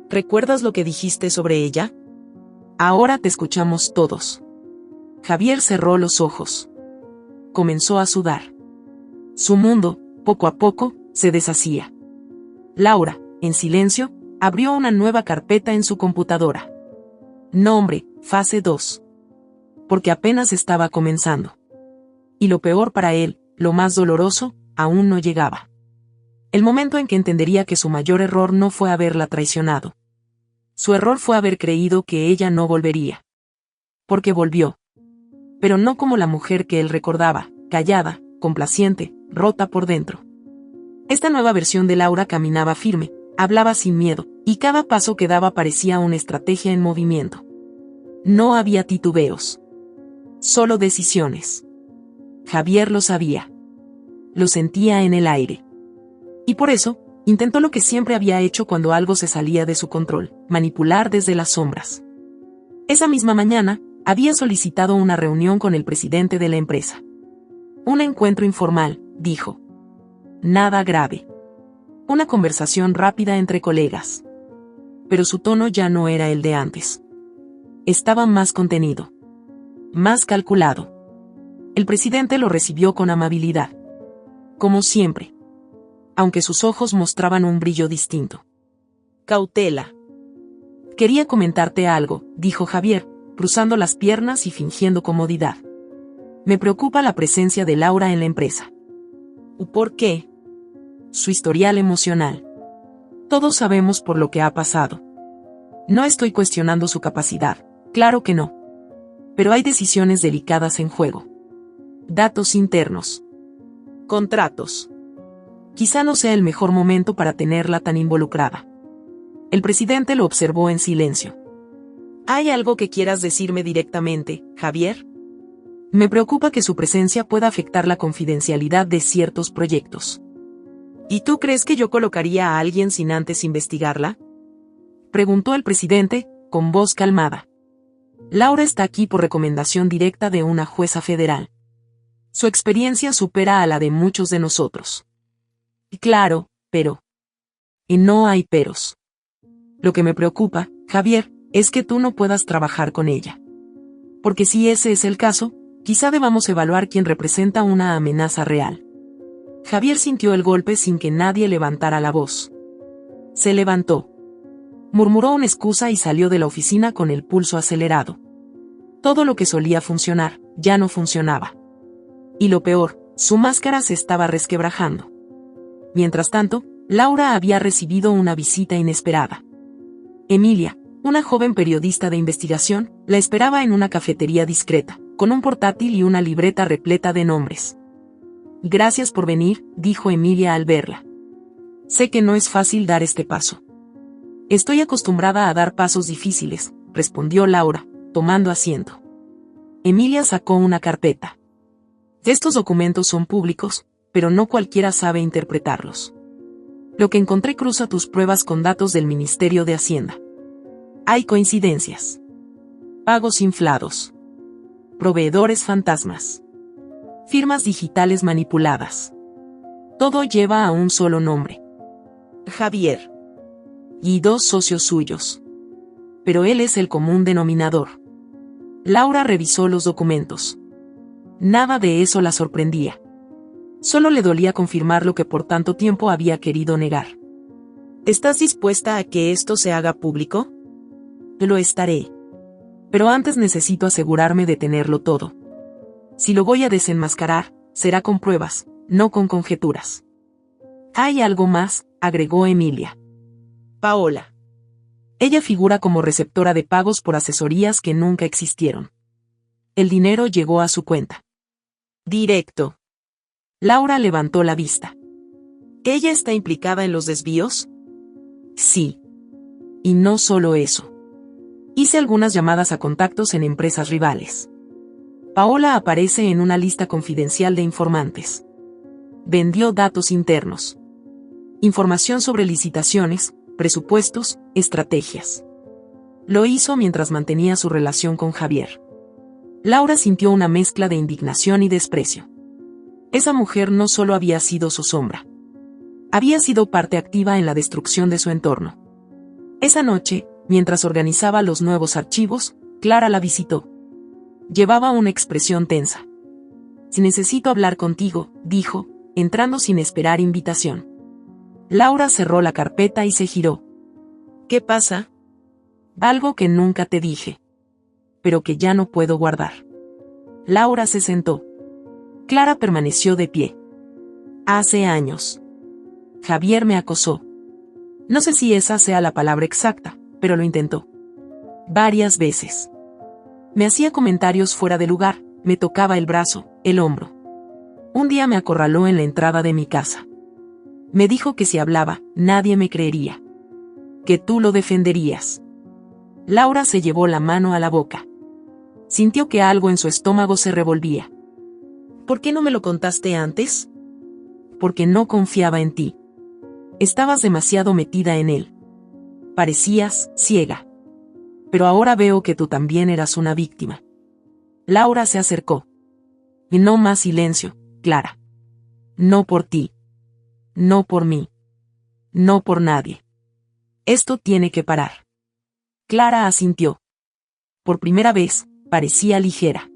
¿Recuerdas lo que dijiste sobre ella? Ahora te escuchamos todos. Javier cerró los ojos. Comenzó a sudar. Su mundo, poco a poco, se deshacía. Laura, en silencio, abrió una nueva carpeta en su computadora. Nombre, fase 2. Porque apenas estaba comenzando. Y lo peor para él, lo más doloroso, aún no llegaba. El momento en que entendería que su mayor error no fue haberla traicionado. Su error fue haber creído que ella no volvería. Porque volvió. Pero no como la mujer que él recordaba, callada, complaciente, rota por dentro. Esta nueva versión de Laura caminaba firme, hablaba sin miedo, y cada paso que daba parecía una estrategia en movimiento. No había titubeos. Solo decisiones. Javier lo sabía. Lo sentía en el aire. Y por eso, intentó lo que siempre había hecho cuando algo se salía de su control, manipular desde las sombras. Esa misma mañana, había solicitado una reunión con el presidente de la empresa. Un encuentro informal, dijo. Nada grave. Una conversación rápida entre colegas. Pero su tono ya no era el de antes. Estaba más contenido. Más calculado. El presidente lo recibió con amabilidad. Como siempre. Aunque sus ojos mostraban un brillo distinto. Cautela. Quería comentarte algo, dijo Javier, cruzando las piernas y fingiendo comodidad. Me preocupa la presencia de Laura en la empresa. ¿Por qué? Su historial emocional. Todos sabemos por lo que ha pasado. No estoy cuestionando su capacidad, claro que no. Pero hay decisiones delicadas en juego. Datos internos. Contratos. Quizá no sea el mejor momento para tenerla tan involucrada. El presidente lo observó en silencio. ¿Hay algo que quieras decirme directamente, Javier? Me preocupa que su presencia pueda afectar la confidencialidad de ciertos proyectos. ¿Y tú crees que yo colocaría a alguien sin antes investigarla? Preguntó el presidente, con voz calmada. Laura está aquí por recomendación directa de una jueza federal. Su experiencia supera a la de muchos de nosotros. Claro, pero... Y no hay peros. Lo que me preocupa, Javier, es que tú no puedas trabajar con ella. Porque si ese es el caso, quizá debamos evaluar quién representa una amenaza real. Javier sintió el golpe sin que nadie levantara la voz. Se levantó. Murmuró una excusa y salió de la oficina con el pulso acelerado. Todo lo que solía funcionar, ya no funcionaba. Y lo peor, su máscara se estaba resquebrajando. Mientras tanto, Laura había recibido una visita inesperada. Emilia, una joven periodista de investigación, la esperaba en una cafetería discreta, con un portátil y una libreta repleta de nombres. Gracias por venir, dijo Emilia al verla. Sé que no es fácil dar este paso. Estoy acostumbrada a dar pasos difíciles, respondió Laura, tomando asiento. Emilia sacó una carpeta. Estos documentos son públicos, pero no cualquiera sabe interpretarlos. Lo que encontré cruza tus pruebas con datos del Ministerio de Hacienda. Hay coincidencias. Pagos inflados. Proveedores fantasmas. Firmas digitales manipuladas. Todo lleva a un solo nombre. Javier. Y 2 socios suyos. Pero él es el común denominador. Laura revisó los documentos. Nada de eso la sorprendía. Solo le dolía confirmar lo que por tanto tiempo había querido negar. ¿Estás dispuesta a que esto se haga público? Lo estaré. Pero antes necesito asegurarme de tenerlo todo. Si lo voy a desenmascarar, será con pruebas, no con conjeturas. Hay algo más, agregó Emilia. Paola. Ella figura como receptora de pagos por asesorías que nunca existieron. El dinero llegó a su cuenta. Directo. Laura levantó la vista. ¿Ella está implicada en los desvíos? Sí. Y no solo eso. Hice algunas llamadas a contactos en empresas rivales. Paola aparece en una lista confidencial de informantes. Vendió datos internos. Información sobre licitaciones, presupuestos, estrategias. Lo hizo mientras mantenía su relación con Javier. Laura sintió una mezcla de indignación y desprecio. Esa mujer no solo había sido su sombra. Había sido parte activa en la destrucción de su entorno. Esa noche, mientras organizaba los nuevos archivos, Clara la visitó. Llevaba una expresión tensa. Si necesito hablar contigo, dijo, entrando sin esperar invitación. Laura cerró la carpeta y se giró. ¿Qué pasa? Algo que nunca te dije. Pero que ya no puedo guardar. Laura se sentó. Clara permaneció de pie. Hace años. Javier me acosó. No sé si esa sea la palabra exacta, pero lo intentó. Varias veces. Me hacía comentarios fuera de lugar, me tocaba el brazo, el hombro. Un día me acorraló en la entrada de mi casa. Me dijo que si hablaba, nadie me creería. Que tú lo defenderías. Laura se llevó la mano a la boca. Sintió que algo en su estómago se revolvía. ¿Por qué no me lo contaste antes? Porque no confiaba en ti. Estabas demasiado metida en él. Parecías ciega. Pero ahora veo que tú también eras una víctima. Laura se acercó. Y no más silencio, Clara. No por ti. No por mí. No por nadie. Esto tiene que parar. Clara asintió. Por primera vez, parecía ligera.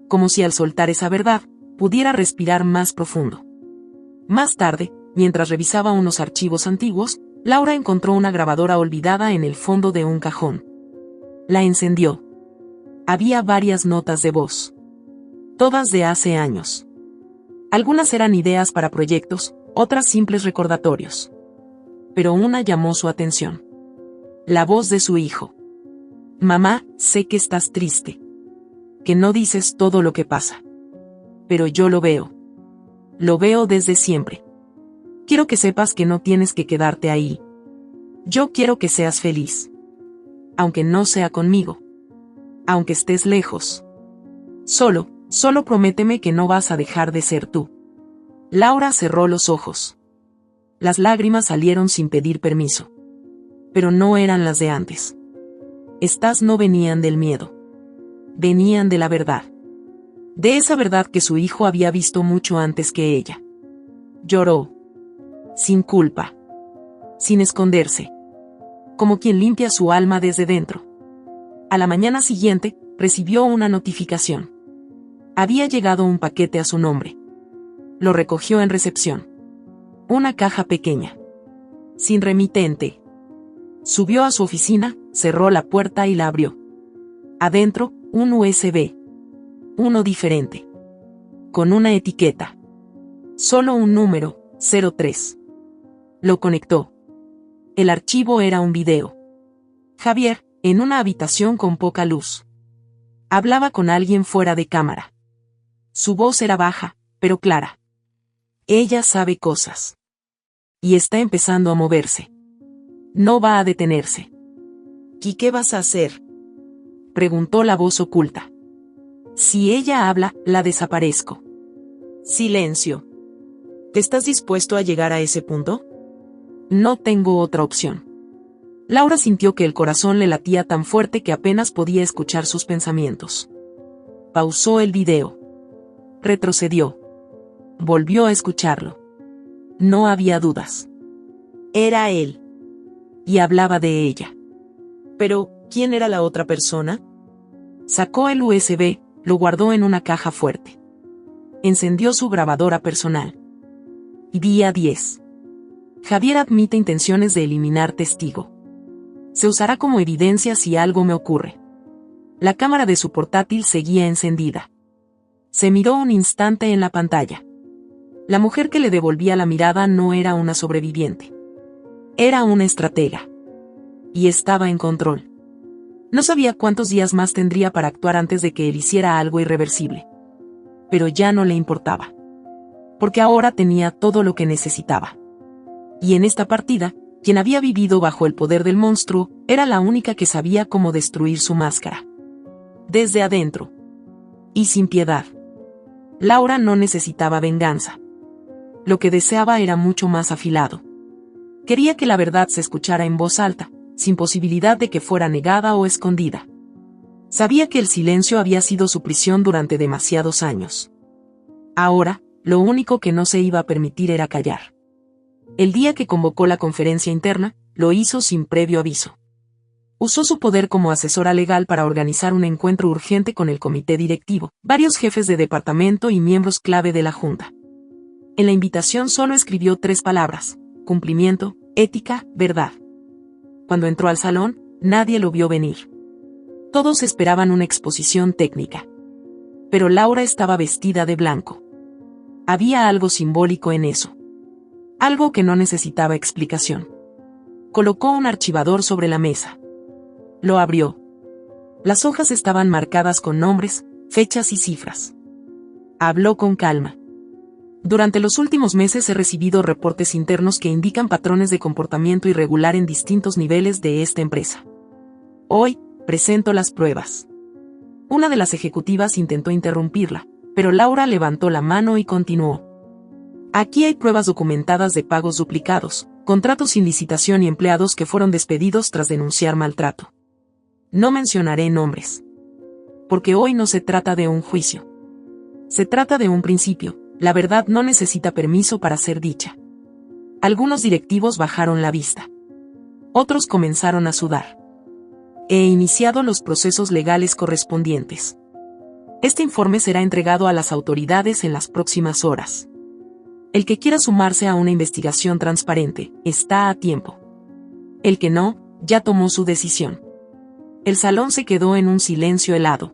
Como si al soltar esa verdad, pudiera respirar más profundo. Más tarde, mientras revisaba unos archivos antiguos, Laura encontró una grabadora olvidada en el fondo de un cajón. La encendió. Había varias notas de voz. Todas de hace años. Algunas eran ideas para proyectos, otras simples recordatorios. Pero una llamó su atención. La voz de su hijo. Mamá, sé que estás triste. Que no dices todo lo que pasa. Pero yo lo veo. Lo veo desde siempre. Quiero que sepas que no tienes que quedarte ahí. Yo quiero que seas feliz. Aunque no sea conmigo. Aunque estés lejos. Solo prométeme que no vas a dejar de ser tú. Laura cerró los ojos. Las lágrimas salieron sin pedir permiso. Pero no eran las de antes. Estas no venían del miedo. Venían de la verdad. De esa verdad que su hijo había visto mucho antes que ella. Lloró. Sin culpa. Sin esconderse. Como quien limpia su alma desde dentro. A la mañana siguiente, recibió una notificación. Había llegado un paquete a su nombre. Lo recogió en recepción. Una caja pequeña. Sin remitente. Subió a su oficina, cerró la puerta y la abrió. Adentro, un USB. Uno diferente. Con una etiqueta. Solo un número, 03. Lo conectó. El archivo era un video. Javier, en una habitación con poca luz. Hablaba con alguien fuera de cámara. Su voz era baja, pero clara. Ella sabe cosas. Y está empezando a moverse. No va a detenerse. ¿Y qué vas a hacer? Preguntó la voz oculta. Si ella habla, la desaparezco. Silencio. ¿Estás dispuesto a llegar a ese punto? No tengo otra opción. Laura sintió que el corazón le latía tan fuerte que apenas podía escuchar sus pensamientos. Pausó el video. Retrocedió. Volvió a escucharlo. No había dudas. Era él. Y hablaba de ella. Pero, ¿quién era la otra persona? Sacó el USB, lo guardó en una caja fuerte. Encendió su grabadora personal. Día 10. Javier admite intenciones de eliminar testigo. Se usará como evidencia si algo me ocurre. La cámara de su portátil seguía encendida. Se miró un instante en la pantalla. La mujer que le devolvía la mirada no era una sobreviviente. Era una estratega. Y estaba en control. No sabía cuántos días más tendría para actuar antes de que él hiciera algo irreversible. Pero ya no le importaba. Porque ahora tenía todo lo que necesitaba. Y en esta partida, quien había vivido bajo el poder del monstruo, era la única que sabía cómo destruir su máscara. Desde adentro. Y sin piedad. Laura no necesitaba venganza. Lo que deseaba era mucho más afilado. Quería que la verdad se escuchara en voz alta, sin posibilidad de que fuera negada o escondida. Sabía que el silencio había sido su prisión durante demasiados años. Ahora, lo único que no se iba a permitir era callar. El día que convocó la conferencia interna, lo hizo sin previo aviso. Usó su poder como asesora legal para organizar un encuentro urgente con el comité directivo, varios jefes de departamento y miembros clave de la junta. En la invitación solo escribió 3 palabras: cumplimiento, ética, verdad. Cuando entró al salón, nadie lo vio venir. Todos esperaban una exposición técnica. Pero Laura estaba vestida de blanco. Había algo simbólico en eso. Algo que no necesitaba explicación. Colocó un archivador sobre la mesa. Lo abrió. Las hojas estaban marcadas con nombres, fechas y cifras. Habló con calma. Durante los últimos meses he recibido reportes internos que indican patrones de comportamiento irregular en distintos niveles de esta empresa. Hoy, presento las pruebas. Una de las ejecutivas intentó interrumpirla, pero Laura levantó la mano y continuó. Aquí hay pruebas documentadas de pagos duplicados, contratos sin licitación y empleados que fueron despedidos tras denunciar maltrato. No mencionaré nombres. Porque hoy no se trata de un juicio. Se trata de un principio. La verdad no necesita permiso para ser dicha. Algunos directivos bajaron la vista. Otros comenzaron a sudar. He iniciado los procesos legales correspondientes. Este informe será entregado a las autoridades en las próximas horas. El que quiera sumarse a una investigación transparente, está a tiempo. El que no, ya tomó su decisión. El salón se quedó en un silencio helado.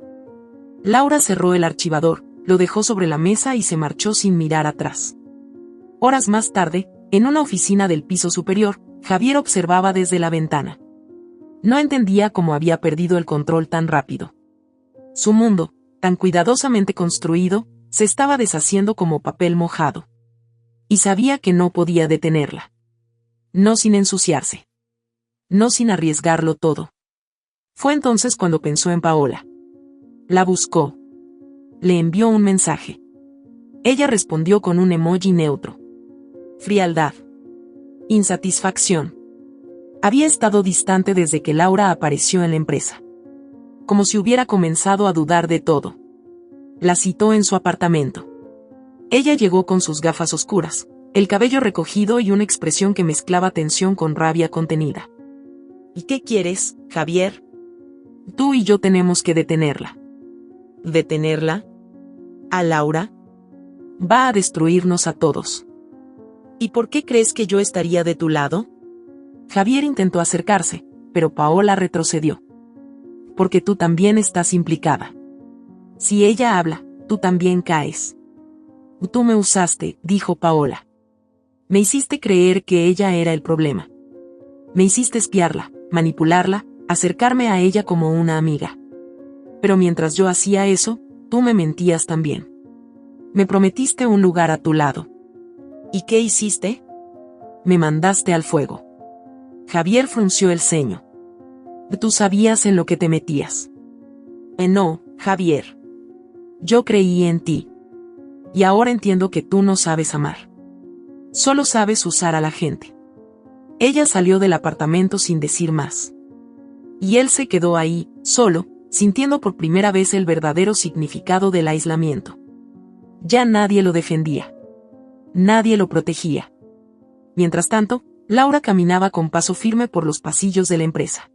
Laura cerró el archivador, lo dejó sobre la mesa y se marchó sin mirar atrás. Horas más tarde, en una oficina del piso superior, Javier observaba desde la ventana. No entendía cómo había perdido el control tan rápido. Su mundo, tan cuidadosamente construido, se estaba deshaciendo como papel mojado. Y sabía que no podía detenerla. No sin ensuciarse. No sin arriesgarlo todo. Fue entonces cuando pensó en Paola. La buscó. Le envió un mensaje. Ella respondió con un emoji neutro. Frialdad. Insatisfacción. Había estado distante desde que Laura apareció en la empresa. Como si hubiera comenzado a dudar de todo. La citó en su apartamento. Ella llegó con sus gafas oscuras, el cabello recogido y una expresión que mezclaba tensión con rabia contenida. ¿Y qué quieres, Javier? Tú y yo tenemos que detenerla. ¿Detenerla? ¿A Laura? Va a destruirnos a todos. ¿Y por qué crees que yo estaría de tu lado? Javier intentó acercarse, pero Paola retrocedió. Porque tú también estás implicada. Si ella habla, tú también caes. Tú me usaste, dijo Paola. Me hiciste creer que ella era el problema. Me hiciste espiarla, manipularla, acercarme a ella como una amiga. Pero mientras yo hacía eso, tú me mentías también. Me prometiste un lugar a tu lado. ¿Y qué hiciste? Me mandaste al fuego. Javier frunció el ceño. Tú sabías en lo que te metías. No, Javier. Yo creí en ti. Y ahora entiendo que tú no sabes amar. Solo sabes usar a la gente. Ella salió del apartamento sin decir más. Y él se quedó ahí, solo, sintiendo por primera vez el verdadero significado del aislamiento. Ya nadie lo defendía. Nadie lo protegía. Mientras tanto, Laura caminaba con paso firme por los pasillos de la empresa.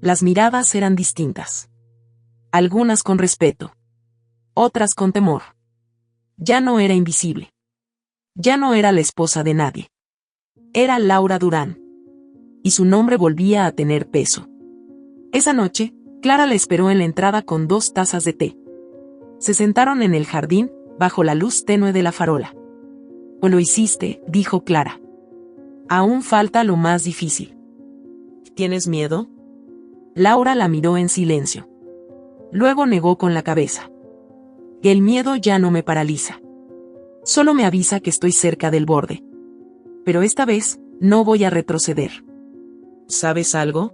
Las miradas eran distintas. Algunas con respeto. Otras con temor. Ya no era invisible. Ya no era la esposa de nadie. Era Laura Durán. Y su nombre volvía a tener peso. Esa noche, Clara la esperó en la entrada con 2 tazas de té. Se sentaron en el jardín, bajo la luz tenue de la farola. «¿O lo hiciste?», dijo Clara. «Aún falta lo más difícil». «¿Tienes miedo?». Laura la miró en silencio. Luego negó con la cabeza. «El miedo ya no me paraliza. Solo me avisa que estoy cerca del borde. Pero esta vez, no voy a retroceder». «¿Sabes algo?».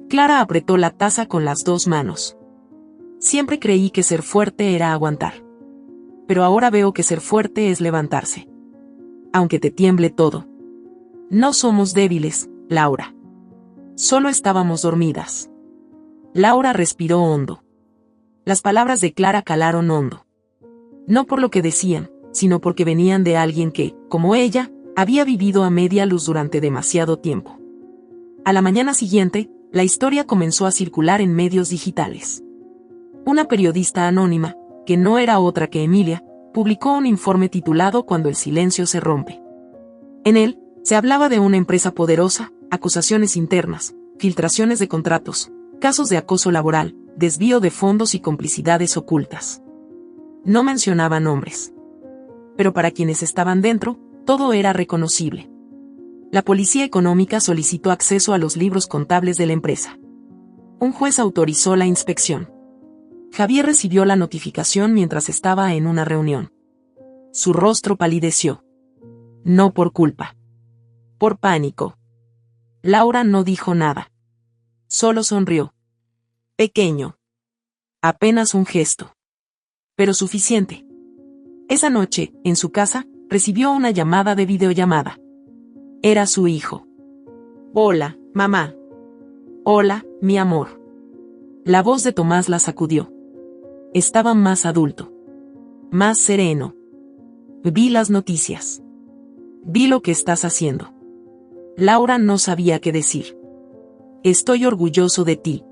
Clara apretó la taza con las 2 manos. «Siempre creí que ser fuerte era aguantar. Pero ahora veo que ser fuerte es levantarse. Aunque te tiemble todo. No somos débiles, Laura. Solo estábamos dormidas». Laura respiró hondo. Las palabras de Clara calaron hondo. No por lo que decían, sino porque venían de alguien que, como ella, había vivido a media luz durante demasiado tiempo. A la mañana siguiente, la historia comenzó a circular en medios digitales. Una periodista anónima, que no era otra que Emilia, publicó un informe titulado «Cuando el silencio se rompe». En él, se hablaba de una empresa poderosa, acusaciones internas, filtraciones de contratos, casos de acoso laboral, desvío de fondos y complicidades ocultas. No mencionaba nombres. Pero para quienes estaban dentro, todo era reconocible. La policía económica solicitó acceso a los libros contables de la empresa. Un juez autorizó la inspección. Javier recibió la notificación mientras estaba en una reunión. Su rostro palideció. No por culpa. Por pánico. Laura no dijo nada. Solo sonrió. Pequeño. Apenas un gesto. Pero suficiente. Esa noche, en su casa, recibió una llamada de videollamada. Era su hijo. «Hola, mamá». «Hola, mi amor». La voz de Tomás la sacudió. Estaba más adulto. Más sereno. «Vi las noticias. Vi lo que estás haciendo». Laura no sabía qué decir. «Estoy orgulloso de ti».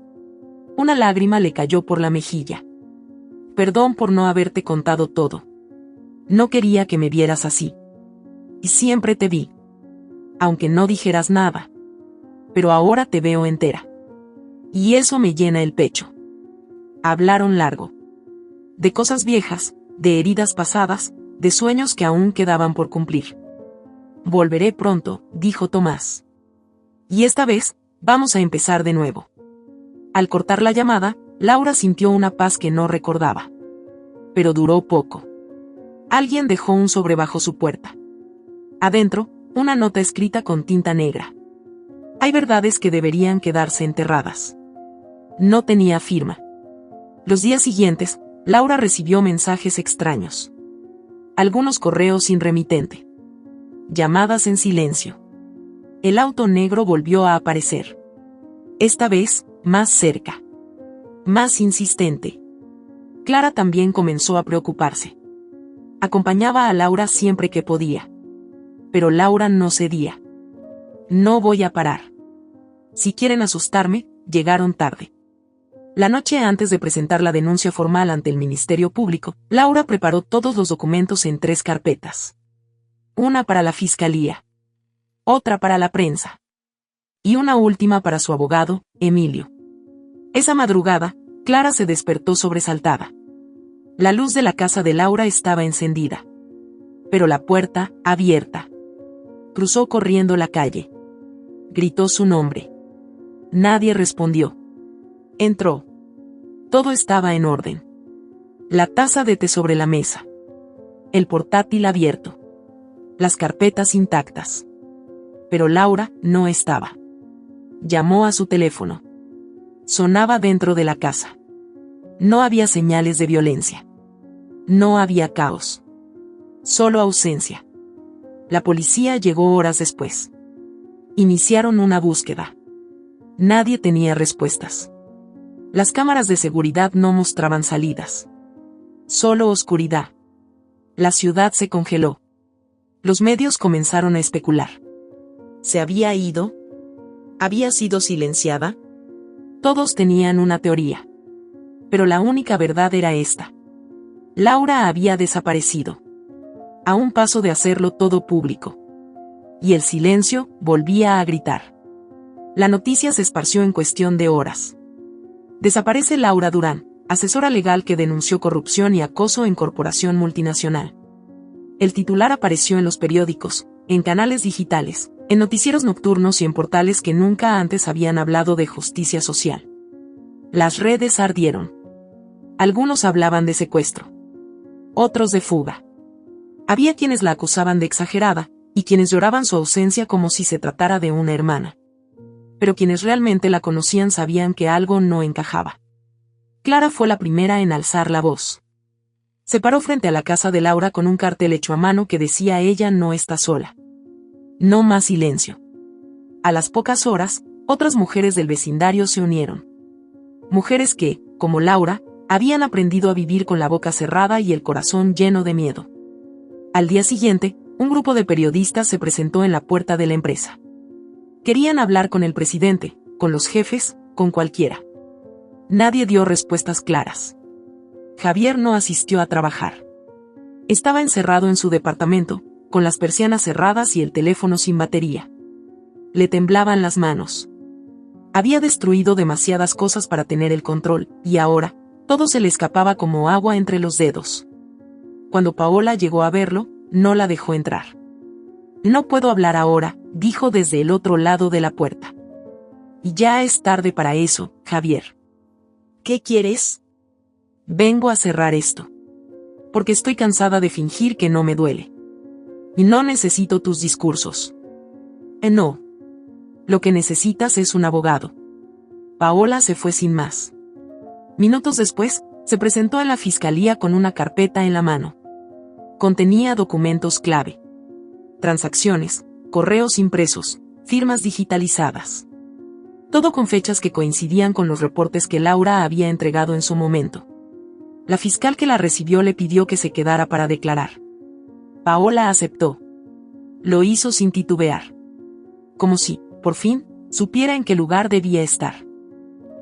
Una lágrima le cayó por la mejilla. «Perdón por no haberte contado todo. No quería que me vieras así. Y siempre te vi. Aunque no dijeras nada. Pero ahora te veo entera. Y eso me llena el pecho». Hablaron largo. De cosas viejas, de heridas pasadas, de sueños que aún quedaban por cumplir. «Volveré pronto», dijo Tomás. «Y esta vez, vamos a empezar de nuevo». Al cortar la llamada, Laura sintió una paz que no recordaba. Pero duró poco. Alguien dejó un sobre bajo su puerta. Adentro, una nota escrita con tinta negra. «Hay verdades que deberían quedarse enterradas». No tenía firma. Los días siguientes, Laura recibió mensajes extraños. Algunos correos sin remitente. Llamadas en silencio. El auto negro volvió a aparecer. Esta vez, más cerca. Más insistente. Clara también comenzó a preocuparse. Acompañaba a Laura siempre que podía. Pero Laura no cedía. «No voy a parar. Si quieren asustarme, llegaron tarde». La noche antes de presentar la denuncia formal ante el Ministerio Público, Laura preparó todos los documentos en 3 carpetas. Una para la Fiscalía. Otra para la prensa. Y una última para su abogado, Emilio. Esa madrugada, Clara se despertó sobresaltada. La luz de la casa de Laura estaba encendida. Pero la puerta, abierta. Cruzó corriendo la calle. Gritó su nombre. Nadie respondió. Entró. Todo estaba en orden. La taza de té sobre la mesa. El portátil abierto. Las carpetas intactas. Pero Laura no estaba. Llamó a su teléfono. Sonaba dentro de la casa. No había señales de violencia. No había caos. Solo ausencia. La policía llegó horas después. Iniciaron una búsqueda. Nadie tenía respuestas. Las cámaras de seguridad no mostraban salidas. Solo oscuridad. La ciudad se congeló. Los medios comenzaron a especular. ¿Se había ido? ¿Había sido silenciada? Todos tenían una teoría. Pero la única verdad era esta. Laura había desaparecido. A un paso de hacerlo todo público. Y el silencio volvía a gritar. La noticia se esparció en cuestión de horas. Desaparece Laura Durán, asesora legal que denunció corrupción y acoso en corporación multinacional. El titular apareció en los periódicos, en canales digitales, en noticieros nocturnos y en portales que nunca antes habían hablado de justicia social. Las redes ardieron. Algunos hablaban de secuestro. Otros de fuga. Había quienes la acusaban de exagerada, y quienes lloraban su ausencia como si se tratara de una hermana. Pero quienes realmente la conocían sabían que algo no encajaba. Clara fue la primera en alzar la voz. Se paró frente a la casa de Laura con un cartel hecho a mano que decía: ella no está sola. No más silencio. A las pocas horas, otras mujeres del vecindario se unieron. Mujeres que, como Laura, habían aprendido a vivir con la boca cerrada y el corazón lleno de miedo. Al día siguiente, un grupo de periodistas se presentó en la puerta de la empresa. Querían hablar con el presidente, con los jefes, con cualquiera. Nadie dio respuestas claras. Javier no asistió a trabajar. Estaba encerrado en su departamento, con las persianas cerradas y el teléfono sin batería. Le temblaban las manos. Había destruido demasiadas cosas para tener el control, y ahora, todo se le escapaba como agua entre los dedos. Cuando Paola llegó a verlo, no la dejó entrar. No puedo hablar ahora, dijo desde el otro lado de la puerta. Y ya es tarde para eso, Javier. ¿Qué quieres? Vengo a cerrar esto. Porque estoy cansada de fingir que no me duele. Y no necesito tus discursos. No. Lo que necesitas es un abogado. Paola se fue sin más. Minutos después, se presentó en la fiscalía con una carpeta en la mano. Contenía documentos clave. Transacciones, correos impresos, firmas digitalizadas. Todo con fechas que coincidían con los reportes que Laura había entregado en su momento. La fiscal que la recibió le pidió que se quedara para declarar. Paola aceptó. Lo hizo sin titubear. Como si, por fin, supiera en qué lugar debía estar.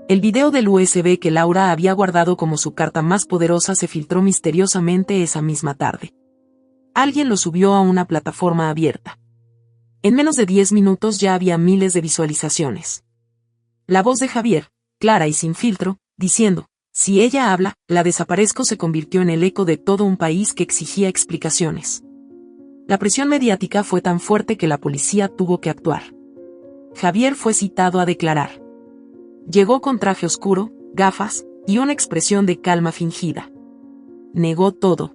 El video del USB que Laura había guardado como su carta más poderosa se filtró misteriosamente esa misma tarde. Alguien lo subió a una plataforma abierta. En menos de 10 minutos ya había miles de visualizaciones. La voz de Javier, clara y sin filtro, diciendo: si ella habla, la desaparezco, se convirtió en el eco de todo un país que exigía explicaciones. La presión mediática fue tan fuerte que la policía tuvo que actuar. Javier fue citado a declarar. Llegó con traje oscuro, gafas, y una expresión de calma fingida. Negó todo.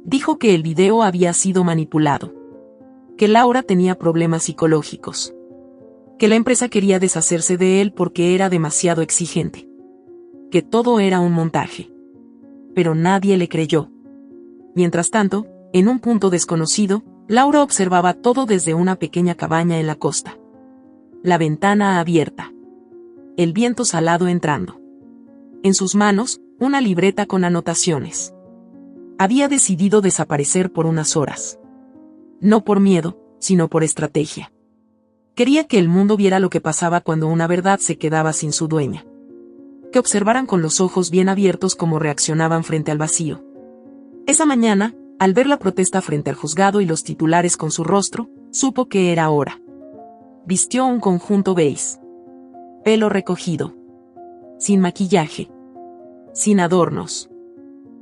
Dijo que el video había sido manipulado. Que Laura tenía problemas psicológicos. Que la empresa quería deshacerse de él porque era demasiado exigente. Que todo era un montaje. Pero nadie le creyó. Mientras tanto, en un punto desconocido, Laura observaba todo desde una pequeña cabaña en la costa. La ventana abierta. El viento salado entrando. En sus manos, una libreta con anotaciones. Había decidido desaparecer por unas horas. No por miedo, sino por estrategia. Quería que el mundo viera lo que pasaba cuando una verdad se quedaba sin su dueña. Que observaran con los ojos bien abiertos cómo reaccionaban frente al vacío. Esa mañana, al ver la protesta frente al juzgado y los titulares con su rostro, supo que era hora. Vistió un conjunto beige. Pelo recogido. Sin maquillaje. Sin adornos.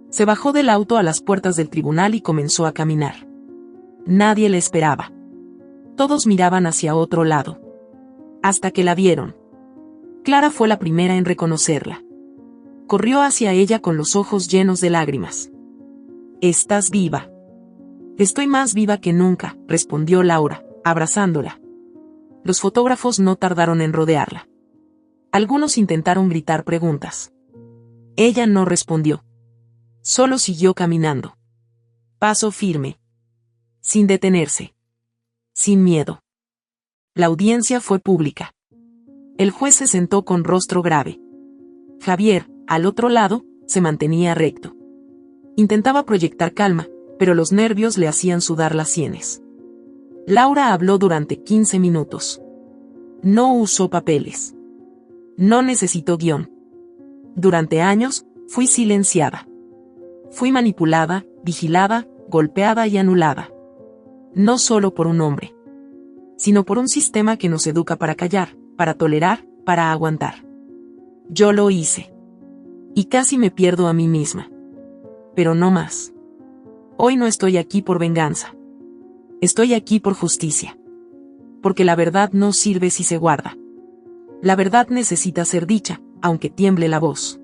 Se bajó del auto a las puertas del tribunal y comenzó a caminar. Nadie le esperaba. Todos miraban hacia otro lado. Hasta que la vieron. Clara fue la primera en reconocerla. Corrió hacia ella con los ojos llenos de lágrimas. «Estás viva». «Estoy más viva que nunca», respondió Laura, abrazándola. Los fotógrafos no tardaron en rodearla. Algunos intentaron gritar preguntas. Ella no respondió. Solo siguió caminando. Paso firme. Sin detenerse. Sin miedo. La audiencia fue pública. El juez se sentó con rostro grave. Javier, al otro lado, se mantenía recto. Intentaba proyectar calma, pero los nervios le hacían sudar las sienes. Laura habló durante 15 minutos. No usó papeles. No necesitó guión. Durante años, fui silenciada. Fui manipulada, vigilada, golpeada y anulada. No solo por un hombre, sino por un sistema que nos educa para callar, para tolerar, para aguantar. Yo lo hice. Y casi me pierdo a mí misma. Pero no más. Hoy no estoy aquí por venganza. Estoy aquí por justicia. Porque la verdad no sirve si se guarda. La verdad necesita ser dicha, aunque tiemble la voz.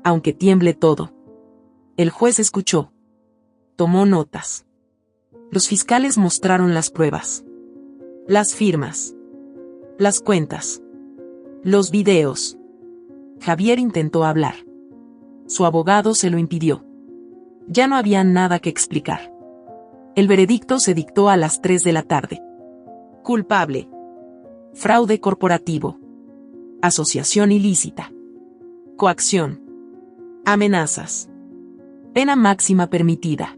Aunque tiemble todo. El juez escuchó. Tomó notas. Los fiscales mostraron las pruebas. Las firmas. Las cuentas. Los videos. Javier intentó hablar. Su abogado se lo impidió. Ya no había nada que explicar. El veredicto se dictó a las 3 de la tarde. Culpable. Fraude corporativo. Asociación ilícita. Coacción. Amenazas. Pena máxima permitida.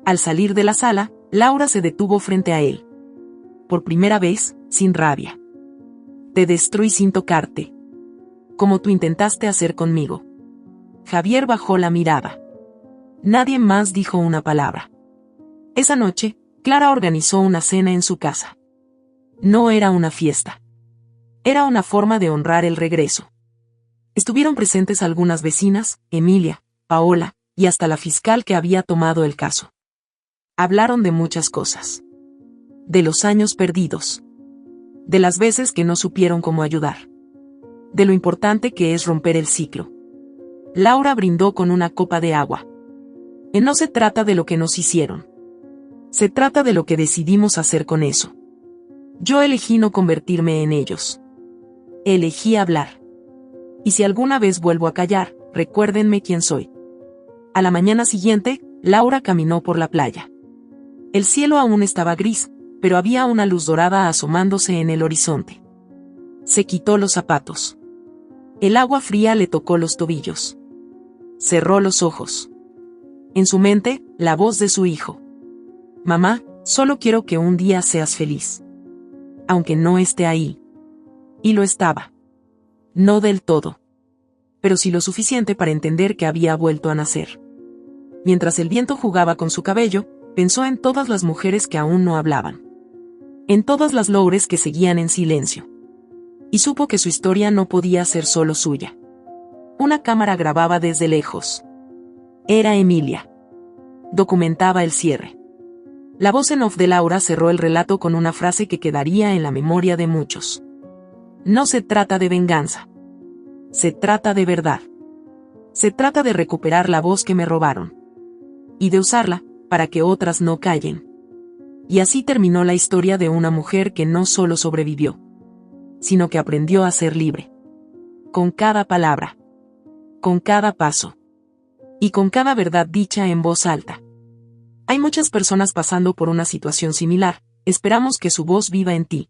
Al salir de la sala, Laura se detuvo frente a él. Por primera vez, sin rabia. Te destruí sin tocarte. Como tú intentaste hacer conmigo. Javier bajó la mirada. Nadie más dijo una palabra. Esa noche, Clara organizó una cena en su casa. No era una fiesta. Era una forma de honrar el regreso. Estuvieron presentes algunas vecinas, Emilia, Paola, y hasta la fiscal que había tomado el caso. Hablaron de muchas cosas. De los años perdidos. De las veces que no supieron cómo ayudar. De lo importante que es romper el ciclo. Laura brindó con una copa de agua. No se trata de lo que nos hicieron. Se trata de lo que decidimos hacer con eso. Yo elegí no convertirme en ellos. Elegí hablar. Y si alguna vez vuelvo a callar, recuérdenme quién soy. A la mañana siguiente, Laura caminó por la playa. El cielo aún estaba gris, pero había una luz dorada asomándose en el horizonte. Se quitó los zapatos. El agua fría le tocó los tobillos. Cerró los ojos. En su mente, la voz de su hijo. Mamá, solo quiero que un día seas feliz. Aunque no esté ahí. Y lo estaba. No del todo. Pero sí lo suficiente para entender que había vuelto a nacer. Mientras el viento jugaba con su cabello, pensó en todas las mujeres que aún no hablaban. En todas las Loures que seguían en silencio. Y supo que su historia no podía ser solo suya. Una cámara grababa desde lejos. Era Emilia. Documentaba el cierre. La voz en off de Laura cerró el relato con una frase que quedaría en la memoria de muchos. No se trata de venganza. Se trata de verdad. Se trata de recuperar la voz que me robaron. Y de usarla, para que otras no callen. Y así terminó la historia de una mujer que no solo sobrevivió, sino que aprendió a ser libre. Con cada palabra. Con cada paso. Y con cada verdad dicha en voz alta. Hay muchas personas pasando por una situación similar, esperamos que su voz viva en ti.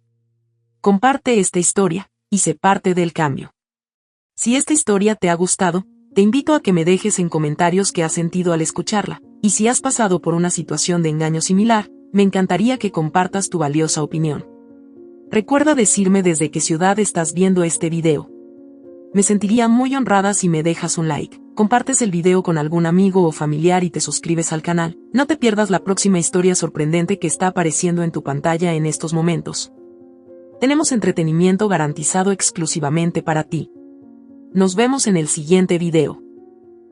Comparte esta historia, y sé parte del cambio. Si esta historia te ha gustado, te invito a que me dejes en comentarios qué has sentido al escucharla, y si has pasado por una situación de engaño similar, me encantaría que compartas tu valiosa opinión. Recuerda decirme desde qué ciudad estás viendo este video. Me sentiría muy honrada si me dejas un like, compartes el video con algún amigo o familiar y te suscribes al canal. No te pierdas la próxima historia sorprendente que está apareciendo en tu pantalla en estos momentos. Tenemos entretenimiento garantizado exclusivamente para ti. Nos vemos en el siguiente video.